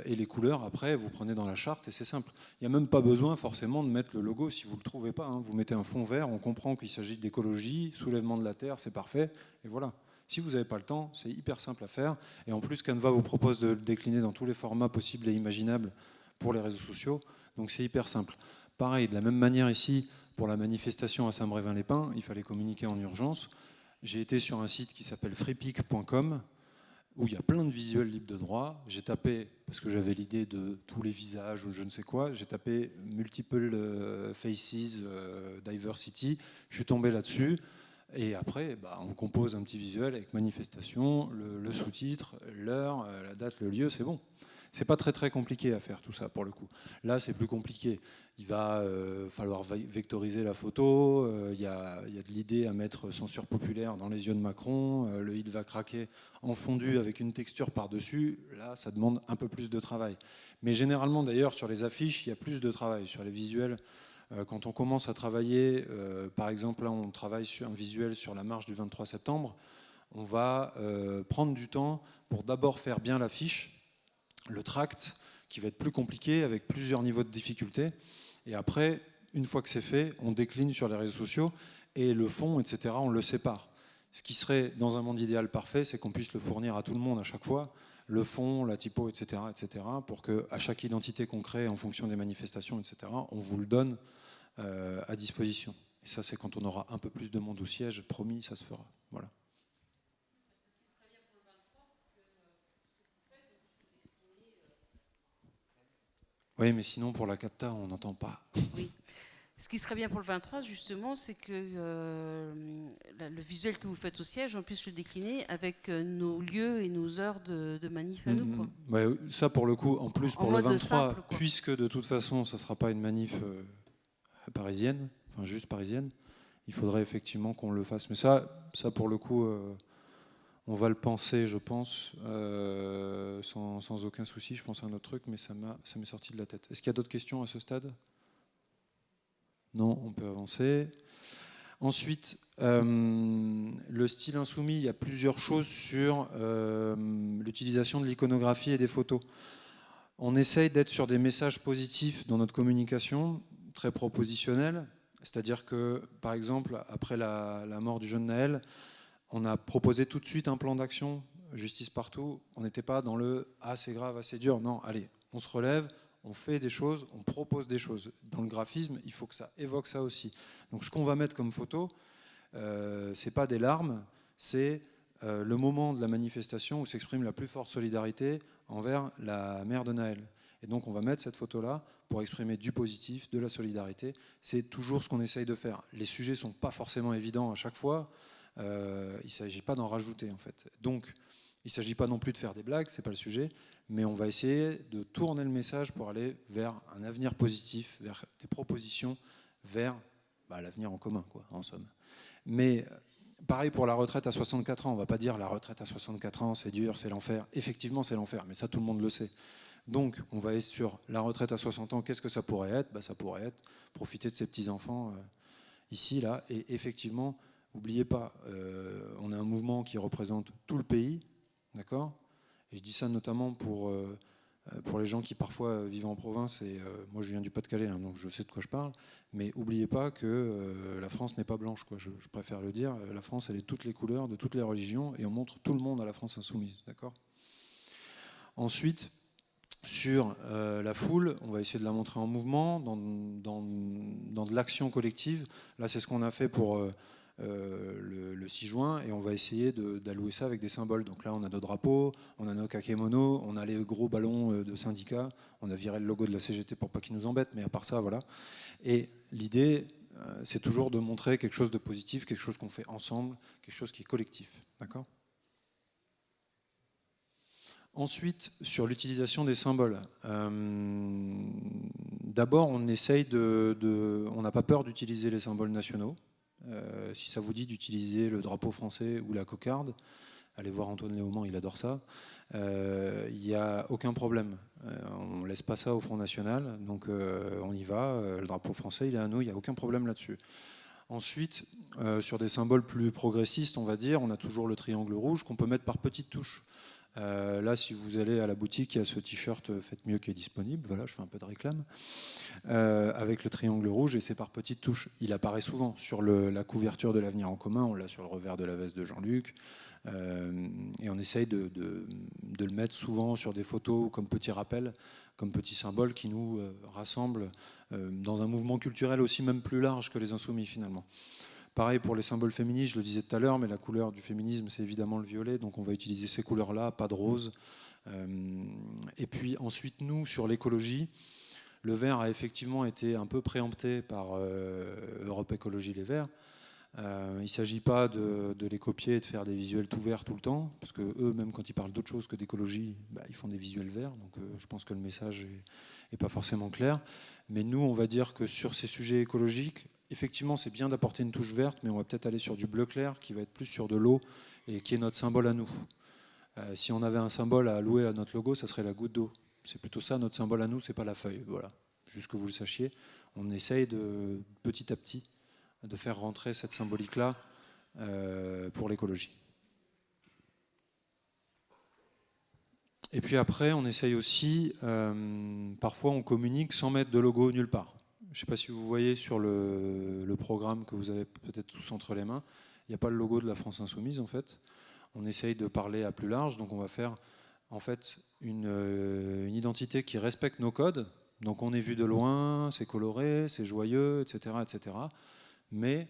Et les couleurs, après, vous prenez dans la charte et c'est simple. Il n'y a même pas besoin forcément de mettre le logo si vous ne le trouvez pas. Hein. Vous mettez un fond vert, on comprend qu'il s'agit d'écologie, soulèvement de la Terre, c'est parfait. Et voilà. Si vous n'avez pas le temps, c'est hyper simple à faire. Et en plus, Canva vous propose de le décliner dans tous les formats possibles et imaginables pour les réseaux sociaux. Donc c'est hyper simple. Pareil, de la même manière ici, pour la manifestation à Saint-Brévin-les-Pins, il fallait communiquer en urgence. J'ai été sur un site qui s'appelle freepic.com. où il y a plein de visuels libres de droit. J'ai tapé, parce que j'avais l'idée de tous les visages ou je ne sais quoi, j'ai tapé multiple faces, diversity, je suis tombé là-dessus. Et après, on compose un petit visuel avec manifestation, le sous-titre, l'heure, la date, le lieu, c'est bon. C'est pas très très compliqué à faire tout ça pour le coup. Là, c'est plus compliqué. Il va falloir vectoriser la photo. Il y a de l'idée à mettre censure populaire dans les yeux de Macron. Le hit va craquer en fondu avec une texture par-dessus. Là, ça demande un peu plus de travail. Mais généralement, d'ailleurs, sur les affiches, il y a plus de travail. Sur les visuels, quand on commence à travailler, par exemple, là, on travaille sur un visuel sur la marche du 23 septembre, on va prendre du temps pour d'abord faire bien l'affiche, le tract, qui va être plus compliqué avec plusieurs niveaux de difficulté. Et après, une fois que c'est fait, on décline sur les réseaux sociaux et le fond, etc., on le sépare. Ce qui serait, dans un monde idéal parfait, c'est qu'on puisse le fournir à tout le monde à chaque fois, le fond, la typo, etc., pour qu'à chaque identité qu'on crée en fonction des manifestations, etc., on vous le donne à disposition. Et ça, c'est quand on aura un peu plus de monde au siège, promis, ça se fera. Voilà. Oui, mais sinon, pour la capta, on n'entend pas. Oui. Ce qui serait bien pour le 23, justement, c'est que le visuel que vous faites au siège, on puisse le décliner avec nos lieux et nos heures de manif à nous. Quoi. Ouais, ça, pour le coup, en plus, pour le 23, simple, puisque de toute façon, ça ne sera pas une manif parisienne, enfin juste parisienne, il faudrait effectivement qu'on le fasse. Mais ça pour le coup, on va le penser, je pense, sans aucun souci. Je pense à un autre truc, mais ça m'est sorti de la tête. Est-ce qu'il y a d'autres questions à ce stade ? Non, on peut avancer. Ensuite, le style insoumis, il y a plusieurs choses sur l'utilisation de l'iconographie et des photos. On essaye d'être sur des messages positifs dans notre communication, très propositionnels. C'est-à-dire que, par exemple, après la mort du jeune Naël, on a proposé tout de suite un plan d'action, justice partout. On n'était pas dans le « ah, c'est grave, ah, c'est dur ». Non, allez, on se relève, on fait des choses, on propose des choses. Dans le graphisme, il faut que ça évoque ça aussi. Donc ce qu'on va mettre comme photo, c'est pas des larmes, c'est le moment de la manifestation où s'exprime la plus forte solidarité envers la mère de Naël. Et donc on va mettre cette photo-là pour exprimer du positif, de la solidarité. C'est toujours ce qu'on essaye de faire. Les sujets ne sont pas forcément évidents à chaque fois. Il ne s'agit pas d'en rajouter en fait. Donc il ne s'agit pas non plus de faire des blagues, ce n'est pas le sujet, mais on va essayer de tourner le message pour aller vers un avenir positif, vers des propositions, vers l'avenir en commun, quoi, en somme. Mais pareil pour la retraite à 64 ans, on ne va pas dire la retraite à 64 ans, c'est dur, c'est l'enfer. Effectivement, c'est l'enfer, mais ça tout le monde le sait. Donc on va être sur la retraite à 60 ans, qu'est-ce que ça pourrait être ? Ça pourrait être profiter de ses petits-enfants ici, là, et effectivement, n'oubliez pas, on a un mouvement qui représente tout le pays, d'accord ? Et je dis ça notamment pour les gens qui parfois vivent en province, et moi je viens du Pas-de-Calais, hein, donc je sais de quoi je parle, mais n'oubliez pas que la France n'est pas blanche, quoi. Je préfère le dire, la France elle est de toutes les couleurs, de toutes les religions, et on montre tout le monde à la France insoumise, d'accord ? Ensuite, sur la foule, on va essayer de la montrer en mouvement, dans de l'action collective. Là c'est ce qu'on a fait pour le 6 juin, et on va essayer d'allouer ça avec des symboles. Donc là on a nos drapeaux, on a nos kakémonos, on a les gros ballons de syndicats, on a viré le logo de la CGT pour pas qu'ils nous embêtent, mais à part ça, voilà. Et l'idée, c'est toujours de montrer quelque chose de positif, quelque chose qu'on fait ensemble, quelque chose qui est collectif, d'accord ? Ensuite, sur l'utilisation des symboles, d'abord on essaye on n'a pas peur d'utiliser les symboles nationaux. Si ça vous dit d'utiliser le drapeau français ou la cocarde, allez voir Antoine Léaumont, il adore ça. Il n'y a aucun problème. On ne laisse pas ça au Front National, donc on y va. Le drapeau français, il est à nous, il n'y a aucun problème là-dessus. Ensuite, sur des symboles plus progressistes, on va dire, on a toujours le triangle rouge qu'on peut mettre par petites touches. Là, si vous allez à la boutique, il y a ce t-shirt Faites mieux qui est disponible. Voilà, je fais un peu de réclame. Avec le triangle rouge, et c'est par petites touches. Il apparaît souvent sur la couverture de l'Avenir en commun. On l'a sur le revers de la veste de Jean-Luc. Et on essaye de le mettre souvent sur des photos comme petit rappel, comme petit symbole qui nous rassemble dans un mouvement culturel aussi même plus large que les Insoumis finalement. Pareil pour les symboles féministes, je le disais tout à l'heure, mais la couleur du féminisme, c'est évidemment le violet, donc on va utiliser ces couleurs-là, pas de rose. Et puis ensuite, nous, sur l'écologie, le vert a effectivement été un peu préempté par Europe Écologie Les Verts. Il ne s'agit pas de les copier et de faire des visuels tout verts tout le temps, parce que eux, même quand ils parlent d'autre chose que d'écologie, ils font des visuels verts, donc je pense que le message n'est pas forcément clair. Mais nous, on va dire que sur ces sujets écologiques, effectivement, c'est bien d'apporter une touche verte, mais on va peut-être aller sur du bleu clair, qui va être plus sur de l'eau, et qui est notre symbole à nous. Si on avait un symbole à allouer à notre logo, ça serait la goutte d'eau. C'est plutôt ça, notre symbole à nous, c'est pas la feuille. Voilà, juste que vous le sachiez. On essaye de, petit à petit, de faire rentrer cette symbolique-là pour l'écologie. Et puis après, on essaye aussi, parfois on communique sans mettre de logo nulle part. Je ne sais pas si vous voyez sur le programme que vous avez peut-être tous entre les mains, il n'y a pas le logo de la France Insoumise en fait. On essaye de parler à plus large, donc on va faire en fait une identité qui respecte nos codes. Donc on est vu de loin, c'est coloré, c'est joyeux, etc., etc. Mais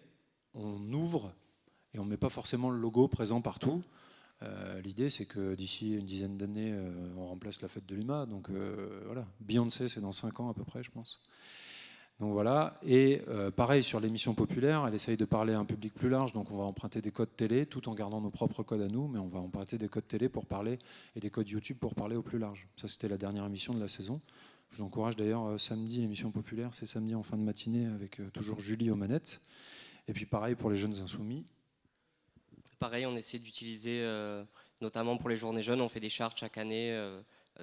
on ouvre et on ne met pas forcément le logo présent partout. L'idée, c'est que d'ici une dizaine d'années, on remplace la fête de l'UMA. Donc voilà, Beyoncé, c'est dans 5 ans à peu près, je pense. Donc voilà, et pareil sur l'émission populaire, elle essaye de parler à un public plus large, donc on va emprunter des codes télé tout en gardant nos propres codes à nous, mais on va emprunter des codes télé pour parler et des codes YouTube pour parler au plus large. Ça, c'était la dernière émission de la saison. Je vous encourage d'ailleurs samedi, l'émission populaire, c'est samedi en fin de matinée avec toujours Julie aux manettes. Et puis pareil pour les jeunes insoumis. Pareil, on essaie d'utiliser, notamment pour les journées jeunes, on fait des chartes chaque année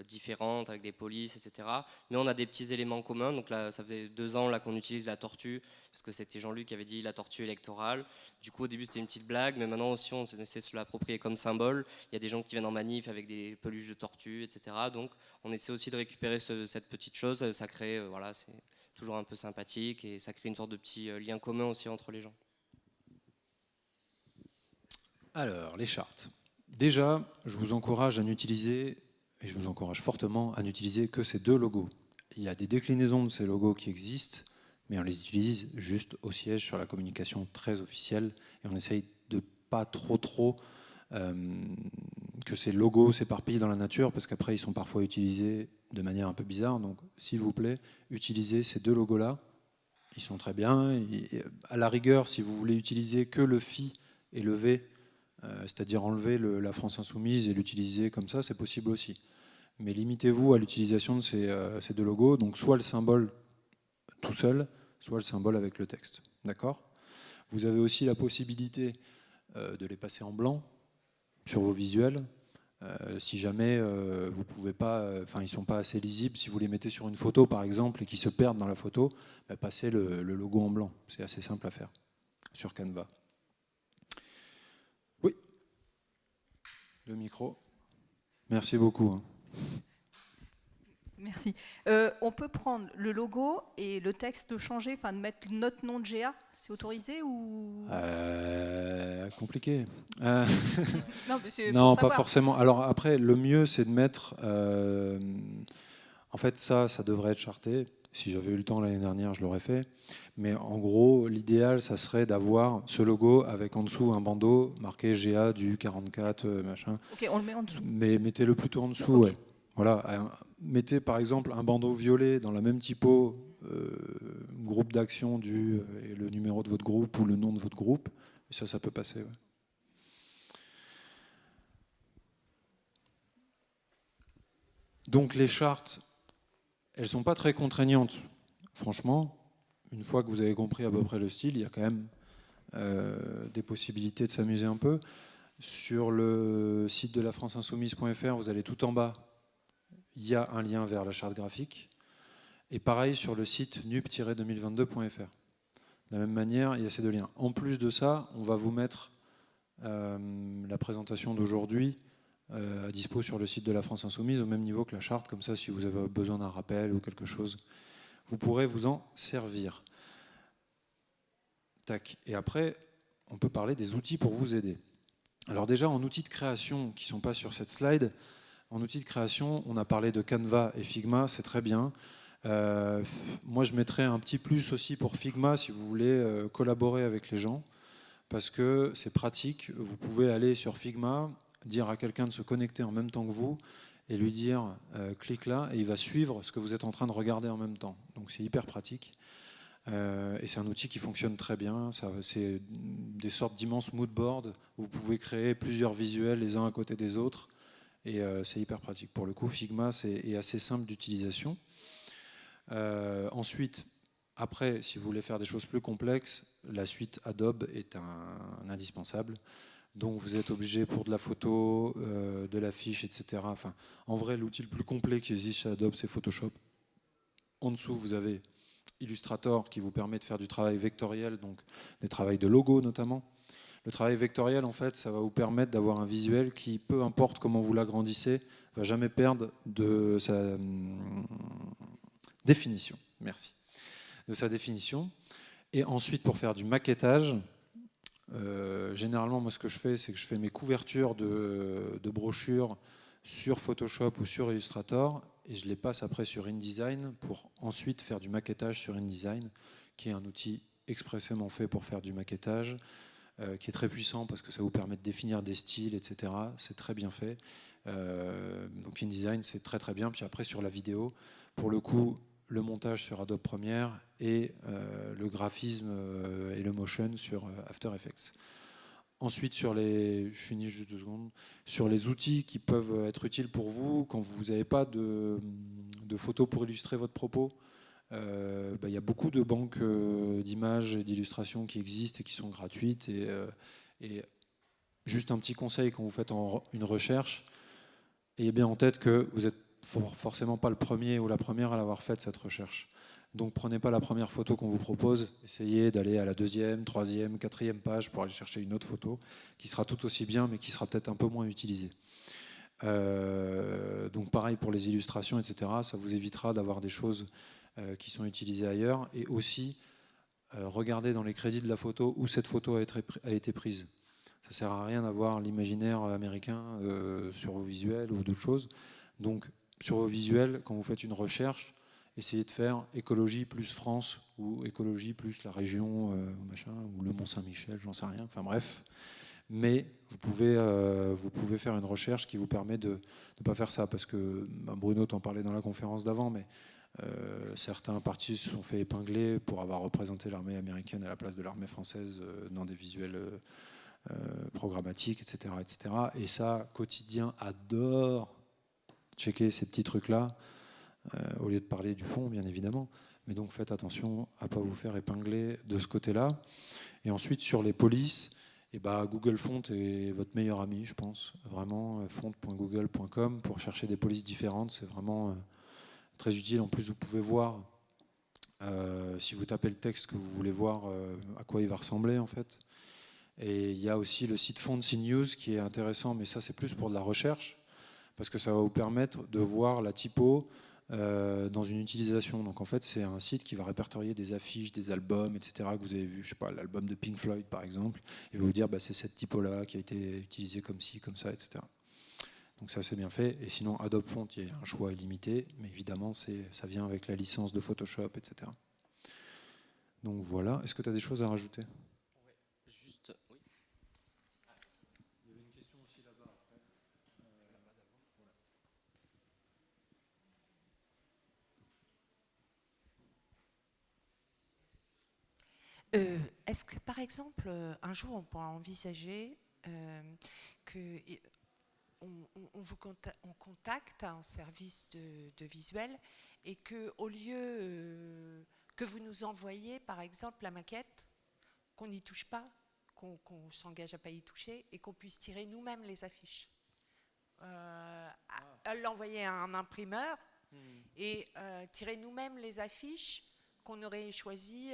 différentes avec des polices, etc. Mais on a des petits éléments communs. Donc là, ça fait 2 ans là, qu'on utilise la tortue, parce que c'était Jean-Luc qui avait dit la tortue électorale. Du coup, au début, c'était une petite blague, mais maintenant aussi, on essaie de se l'approprier comme symbole. Il y a des gens qui viennent en manif avec des peluches de tortue, etc. Donc, on essaie aussi de récupérer cette petite chose. Ça crée, voilà, c'est toujours un peu sympathique et ça crée une sorte de petit lien commun aussi entre les gens. Alors, les chartes. Déjà, je vous encourage à n'utiliser, et je vous encourage fortement à n'utiliser que ces 2 logos. Il y a des déclinaisons de ces logos qui existent, mais on les utilise juste au siège sur la communication très officielle, et on essaye de pas trop que ces logos s'éparpillent dans la nature, parce qu'après ils sont parfois utilisés de manière un peu bizarre. Donc s'il vous plaît, utilisez ces 2 logos-là, ils sont très bien. Et à la rigueur, si vous voulez utiliser que le phi et le v, c'est-à-dire enlever la France Insoumise et l'utiliser comme ça, c'est possible aussi. Mais limitez-vous à l'utilisation de ces 2 logos, donc soit le symbole tout seul, soit le symbole avec le texte. D'accord ? Vous avez aussi la possibilité de les passer en blanc sur vos visuels. Si jamais vous pouvez pas, ils ne sont pas assez lisibles, si vous les mettez sur une photo par exemple et qu'ils se perdent dans la photo, passez le logo en blanc. C'est assez simple à faire sur Canva. Oui, le micro. Merci beaucoup. Merci. On peut prendre le logo et le texte changer, de mettre notre nom de GA, c'est autorisé ou compliqué. Non, mais non pas forcément. Alors après, le mieux, c'est de mettre... en fait, ça devrait être charté. Si j'avais eu le temps l'année dernière, je l'aurais fait. Mais en gros, l'idéal, ça serait d'avoir ce logo avec en dessous un bandeau marqué GA du 44, machin. Ok, on le met en dessous. Mais mettez-le plutôt en dessous, okay. Ouais. Voilà, mettez par exemple un bandeau violet dans la même typo, groupe d'action et le numéro de votre groupe ou le nom de votre groupe, et ça peut passer. Ouais. Donc les chartes, elles ne sont pas très contraignantes. Franchement, une fois que vous avez compris à peu près le style, il y a quand même des possibilités de s'amuser un peu. Sur le site de lafranceinsoumise.fr, vous allez tout en bas, il y a un lien vers la charte graphique. Et pareil sur le site nup-2022.fr. De la même manière, il y a ces 2 liens. En plus de ça, on va vous mettre la présentation d'aujourd'hui à dispo sur le site de la France Insoumise, au même niveau que la charte. Comme ça, si vous avez besoin d'un rappel ou quelque chose, vous pourrez vous en servir. Tac. Et après, on peut parler des outils pour vous aider. Alors déjà, en outils de création qui ne sont pas sur cette slide, en outils de création, on a parlé de Canva et Figma, c'est très bien. Moi, je mettrais un petit plus aussi pour Figma si vous voulez collaborer avec les gens. parce que c'est pratique. Vous pouvez aller sur Figma, dire à quelqu'un de se connecter en même temps que vous et lui dire clique là et il va suivre ce que vous êtes en train de regarder en même temps. Donc c'est hyper pratique. Et c'est un outil qui fonctionne très bien. C'est des sortes d'immenses mood boards où vous pouvez créer plusieurs visuels les uns à côté des autres. Et c'est hyper pratique. Pour le coup, Figma est assez simple d'utilisation. Ensuite, après, si vous voulez faire des choses plus complexes, la suite Adobe est un indispensable. Donc vous êtes obligé pour de la photo, de l'affiche, etc. Enfin, en vrai, l'outil le plus complet qui existe chez Adobe, c'est Photoshop. En dessous, vous avez Illustrator qui vous permet de faire du travail vectoriel, donc des travails de logo notamment. Le travail vectoriel, en fait, ça va vous permettre d'avoir un visuel qui, peu importe comment vous l'agrandissez, va jamais perdre de sa définition. Merci. De sa définition. Et ensuite, pour faire du maquettage, généralement, moi, ce que je fais, c'est que je fais mes couvertures de brochures sur Photoshop ou sur Illustrator et je les passe après sur InDesign pour ensuite faire du maquettage sur InDesign, qui est un outil expressément fait pour faire du maquettage, qui est très puissant parce que ça vous permet de définir des styles, etc. C'est très bien fait. Donc InDesign, c'est très très bien. Puis après, sur la vidéo, pour le coup, le montage sur Adobe Premiere et le graphisme et le motion sur After Effects. Ensuite, je finis juste 2 secondes, sur les outils qui peuvent être utiles pour vous quand vous n'avez pas de photos pour illustrer votre propos. Il y a beaucoup de banques d'images et d'illustrations qui existent et qui sont gratuites. Et juste un petit conseil, quand vous faites une recherche, ayez bien en tête que vous n'êtes forcément pas le premier ou la première à l'avoir faite, cette recherche. Donc prenez pas la première photo qu'on vous propose, essayez d'aller à la 2e, 3e, 4e page pour aller chercher une autre photo qui sera tout aussi bien mais qui sera peut-être un peu moins utilisée. Donc pareil pour les illustrations, etc. Ça vous évitera d'avoir des choses qui sont utilisées ailleurs. Et aussi, regardez dans les crédits de la photo où cette photo a été prise. Ça ne sert à rien d'avoir l'imaginaire américain sur vos visuels ou d'autres choses. Donc sur vos visuels, quand vous faites une recherche, essayez de faire écologie plus France ou écologie plus la région machin, ou le Mont-Saint-Michel, j'en sais rien, enfin bref. Mais vous pouvez faire une recherche qui vous permet de ne pas faire ça, parce que Bruno t'en parlait dans la conférence d'avant, mais certains partis se sont fait épingler pour avoir représenté l'armée américaine à la place de l'armée française dans des visuels programmatiques, etc., etc. Et ça, Quotidien adore checker ces petits trucs-là, au lieu de parler du fond, bien évidemment. Mais donc faites attention à ne pas vous faire épingler de ce côté-là. Et ensuite, sur les polices, Google Font est votre meilleur ami, je pense. Vraiment, font.google.com pour chercher des polices différentes, c'est vraiment très utile. En plus, vous pouvez voir, si vous tapez le texte que vous voulez voir, à quoi il va ressembler, en fait. Et il y a aussi le site Fonts in News qui est intéressant, mais ça, c'est plus pour de la recherche, parce que ça va vous permettre de voir la typo dans une utilisation. Donc en fait, c'est un site qui va répertorier des affiches, des albums, etc. que vous avez vu, je sais pas, l'album de Pink Floyd par exemple, et va vous dire c'est cette typo-là qui a été utilisée comme ci, comme ça, etc. Donc ça, c'est bien fait. Et sinon, Adobe Font, il y a un choix illimité, mais évidemment, ça vient avec la licence de Photoshop, etc. Donc voilà. Est-ce que tu as des choses à rajouter ? Est-ce que, par exemple, un jour, on pourra envisager on contacte un service de visuel et qu'au lieu que vous nous envoyiez, par exemple, la maquette, qu'on n'y touche pas, qu'on s'engage à ne pas y toucher et qu'on puisse tirer nous-mêmes les affiches. L'envoyer à un imprimeur et tirer nous-mêmes les affiches qu'on aurait choisi,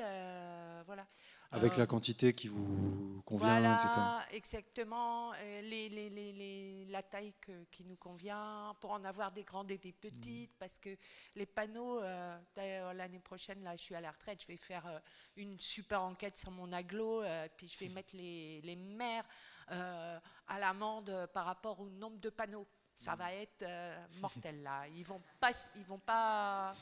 voilà. Avec la quantité qui vous convient, voilà, etc. Exactement, la taille qui nous convient, pour en avoir des grandes et des petites, parce que les panneaux, d'ailleurs l'année prochaine, là je suis à la retraite, je vais faire une super enquête sur mon agglo, puis je vais mettre les maires à l'amende par rapport au nombre de panneaux. Ça va être mortel là, ils vont pas.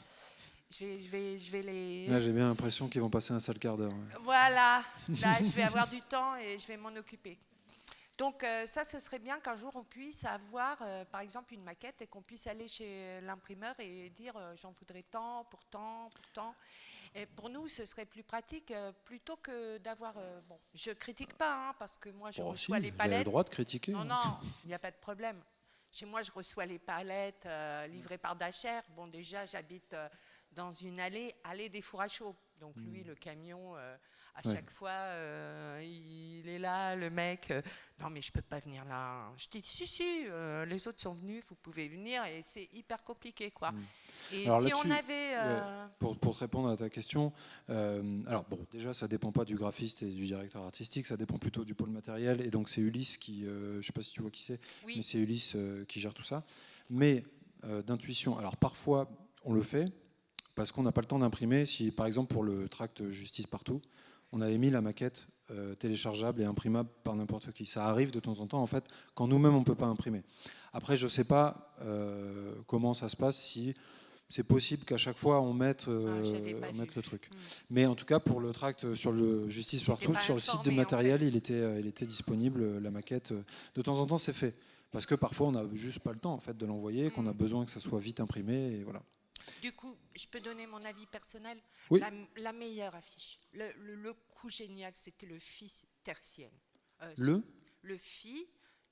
Je vais les... Là, j'ai bien l'impression qu'ils vont passer un sale quart d'heure. Ouais. Voilà, là, je vais avoir du temps et je vais m'en occuper. Donc ça, ce serait bien qu'un jour on puisse avoir, par exemple, une maquette et qu'on puisse aller chez l'imprimeur et dire j'en voudrais tant, pour tant, pour tant. Et pour nous, ce serait plus pratique plutôt que d'avoir... bon, je critique pas, hein, parce que moi, je reçois les palettes. Vous avez le droit de critiquer. Non, non, il n'y a pas de problème. Chez moi, je reçois les palettes livrées par Dacher. Bon, déjà, j'habite dans une allée des fours à chaud. Donc lui, le camion... à chaque fois, il est là, le mec. Non, mais je peux pas venir là. Je dis si, les autres sont venus, vous pouvez venir, et c'est hyper compliqué, quoi. Et alors, si on avait, pour te répondre à ta question, alors bon, déjà, ça dépend pas du graphiste et du directeur artistique, ça dépend plutôt du pôle matériel, et donc c'est Ulysse qui, je sais pas si tu vois qui c'est, oui. Mais c'est Ulysse qui gère tout ça. Mais d'intuition, alors parfois on le fait parce qu'on n'a pas le temps d'imprimer. Si par exemple pour le tract Justice Partout, on avait mis la maquette téléchargeable et imprimable par n'importe qui. Ça arrive de temps en temps, en fait, quand nous-mêmes, on ne peut pas imprimer. Après, je ne sais pas comment ça se passe, si c'est possible qu'à chaque fois, on mette le truc. Mais en tout cas, pour le tract sur le Justice Partout, sur le site de matériel, il était disponible, la maquette. De temps en temps, c'est fait. Parce que parfois, on n'a juste pas le temps en fait, de l'envoyer, qu'on a besoin que ça soit vite imprimé. Et voilà. Du coup, je peux donner mon avis personnel. Oui. La meilleure affiche, le coup génial, c'était le FI Terre Sienne. Le FI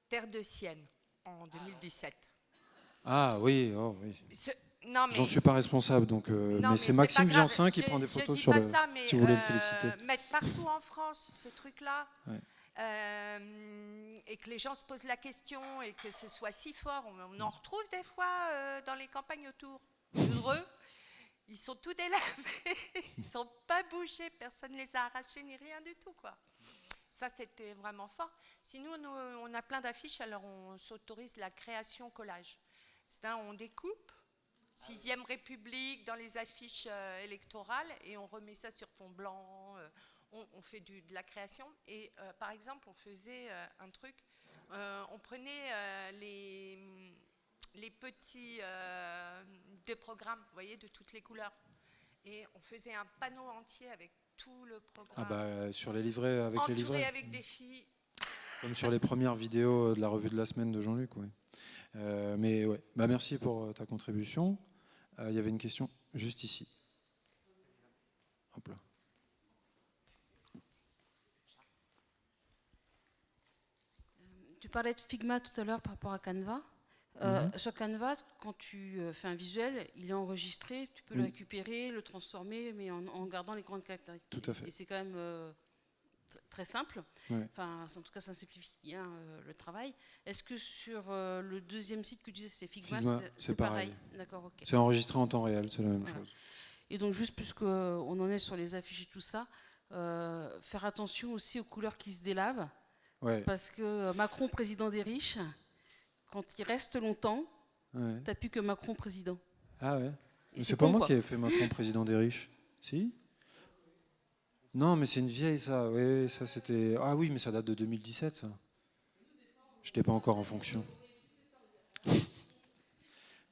Terre de Sienne en 2017. Ah oui, oh oui. Non, j'en suis pas responsable, donc. Mais c'est Maxime Viancin qui prend des photos sur le. Ça, mais, si vous voulez le féliciter. Mettre partout en France ce truc-là. Ouais. Et que les gens se posent la question et que ce soit si fort. On en retrouve des fois dans les campagnes autour. Heureux, ils sont tout délavés, ils sont pas bougés, personne ne les a arrachés ni rien du tout, quoi. Ça, c'était vraiment fort. Sinon, nous, on a plein d'affiches, alors on s'autorise la création collage. C'est-à-dire, on découpe 6e République dans les affiches électorales et on remet ça sur fond blanc. On fait de la création. Et par exemple, on faisait un truc, on prenait les petits de programmes, vous voyez, de toutes les couleurs. Et on faisait un panneau entier avec tout le programme. Ah bah, sur les livrets, avec entouré les livrets. Avec des filles. Comme sur les premières vidéos de la revue de la semaine de Jean-Luc, oui. Mais ouais, bah, merci pour ta contribution. Il y avait une question juste ici. Hop là. Tu parlais de Figma tout à l'heure par rapport à Canva. Sur Canva, quand tu fais un visuel, il est enregistré, tu peux le récupérer, le transformer, mais en gardant les grandes caractéristiques. Tout à fait. Et c'est quand même très simple. Ouais. Enfin, en tout cas, ça simplifie bien le travail. Est-ce que sur le deuxième site que tu disais, c'est Figma, c'est pareil. D'accord, ok. C'est enregistré en temps réel, c'est la même chose. Et donc, juste puisqu'on en est sur les affiches et tout ça, faire attention aussi aux couleurs qui se délavent. Ouais. Parce que Macron, président des riches, quand il reste longtemps, t'as plus que Macron président. Ah ouais. C'est pas moi qui ai fait Macron président des riches. Si ? Non, mais c'est une vieille ça. Oui, ça c'était. Ah oui, mais ça date de 2017 ça. J'étais pas encore en fonction.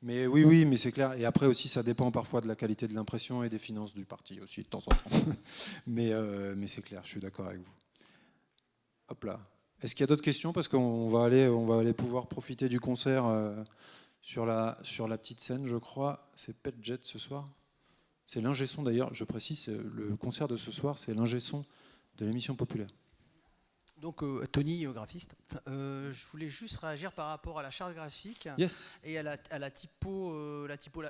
Mais oui, mais c'est clair. Et après aussi, ça dépend parfois de la qualité de l'impression et des finances du parti aussi de temps en temps. mais c'est clair, je suis d'accord avec vous. Hop là. Est-ce qu'il y a d'autres questions? Parce qu'on va aller pouvoir profiter du concert sur la petite scène, je crois. C'est Pet Jet ce soir. C'est l'ingé son d'ailleurs, je précise, le concert de ce soir, c'est l'ingé son de l'émission populaire. Donc Tony, graphiste, je voulais juste réagir par rapport à la charte graphique et à la typo,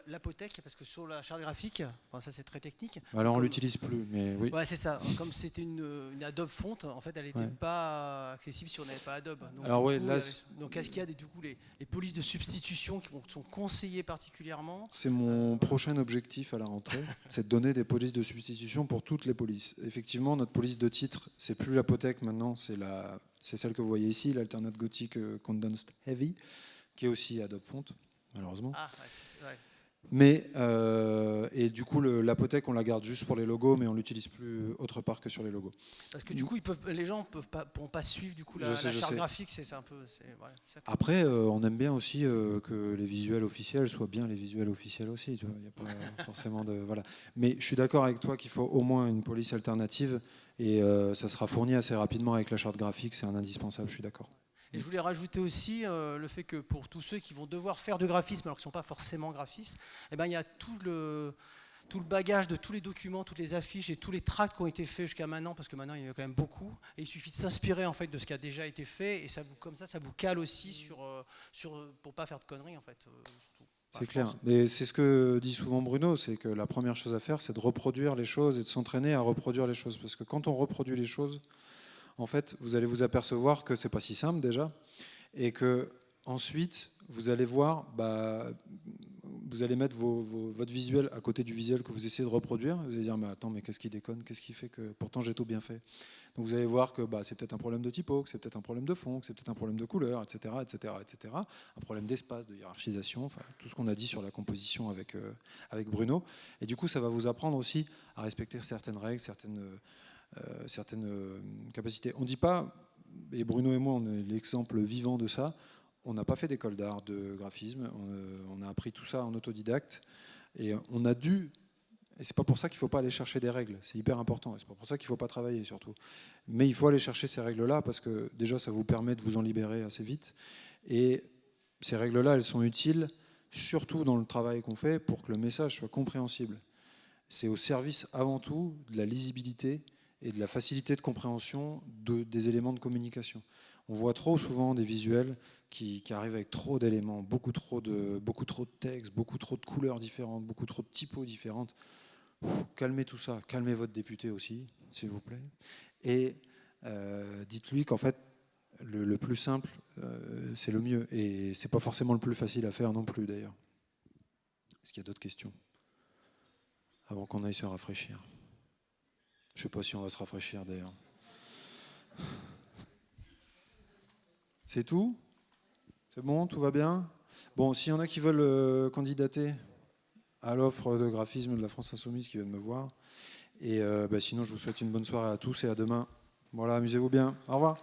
l'apothèque, parce que sur la charte graphique, enfin, ça c'est très technique. Alors on l'utilise plus, mais oui. Ouais, c'est ça. Comme c'était une Adobe Font, en fait, elle n'était pas accessible si on n'avait pas Adobe. Donc, alors oui, là. Donc est-ce qu'il y a du coup les polices de substitution qui sont conseillées particulièrement? C'est mon prochain objectif à la rentrée, c'est de donner des polices de substitution pour toutes les polices. Effectivement, notre police de titre, c'est plus l'apothèque maintenant, c'est celle que vous voyez ici, l'Alternate Gothic Condensed Heavy, qui est aussi Adobe Font, malheureusement. Ah, ouais, Mais, et du coup, l'apothèque, on la garde juste pour les logos, mais on l'utilise plus autre part que sur les logos. Parce que du coup, les gens ne pourront pas suivre du coup, la charte graphique. C'est un peu, voilà, après, on aime bien aussi que les visuels officiels soient bien les visuels officiels aussi. Il n'y a pas forcément de... Voilà. Mais je suis d'accord avec toi qu'il faut au moins une police alternative, et ça sera fourni assez rapidement avec la charte graphique, c'est un indispensable, je suis d'accord. Et je voulais rajouter aussi le fait que pour tous ceux qui vont devoir faire du graphisme alors qu'ils ne sont pas forcément graphistes, eh ben, il y a tout le bagage de tous les documents, toutes les affiches et tous les tracts qui ont été faits jusqu'à maintenant, parce que maintenant il y en a quand même beaucoup, et il suffit de s'inspirer en fait de ce qui a déjà été fait, et comme ça vous cale aussi pour pas faire de conneries en fait. C'est clair, mais c'est ce que dit souvent Bruno, c'est que la première chose à faire, c'est de reproduire les choses et de s'entraîner à reproduire les choses, parce que quand on reproduit les choses, en fait, vous allez vous apercevoir que c'est pas si simple déjà, et que ensuite vous allez voir, vous allez mettre votre visuel à côté du visuel que vous essayez de reproduire. Vous allez dire, mais attends, mais qu'est-ce qui déconne? Qu'est-ce qui fait que pourtant j'ai tout bien fait? Donc vous allez voir que c'est peut-être un problème de typo, que c'est peut-être un problème de fond, que c'est peut-être un problème de couleur, etc., etc., etc. Un problème d'espace, de hiérarchisation, enfin tout ce qu'on a dit sur la composition avec Bruno. Et du coup, ça va vous apprendre aussi à respecter certaines règles, certaines capacités. On ne dit pas, et Bruno et moi, on est l'exemple vivant de ça, on n'a pas fait d'école d'art, de graphisme, on a appris tout ça en autodidacte, et on a dû, et c'est pas pour ça qu'il ne faut pas aller chercher des règles, c'est hyper important, et c'est pas pour ça qu'il ne faut pas travailler surtout, mais il faut aller chercher ces règles-là, parce que déjà ça vous permet de vous en libérer assez vite, et ces règles-là, elles sont utiles, surtout dans le travail qu'on fait, pour que le message soit compréhensible. C'est au service avant tout de la lisibilité et de la facilité de compréhension des éléments de communication. On voit trop souvent des visuels qui arrivent avec trop d'éléments, beaucoup trop de textes, beaucoup trop de couleurs différentes, beaucoup trop de typos différentes. Calmez tout ça, calmez votre député aussi, s'il vous plaît. Et dites-lui qu'en fait, le plus simple, c'est le mieux. Et c'est pas forcément le plus facile à faire non plus, d'ailleurs. Est-ce qu'il y a d'autres questions avant qu'on aille se rafraîchir? Je ne sais pas si on va se rafraîchir d'ailleurs. C'est tout? C'est bon? Tout va bien? Bon, s'il y en a qui veulent candidater à l'offre de graphisme de la France Insoumise, qui viennent me voir. Et sinon, je vous souhaite une bonne soirée à tous et à demain. Voilà, amusez-vous bien. Au revoir.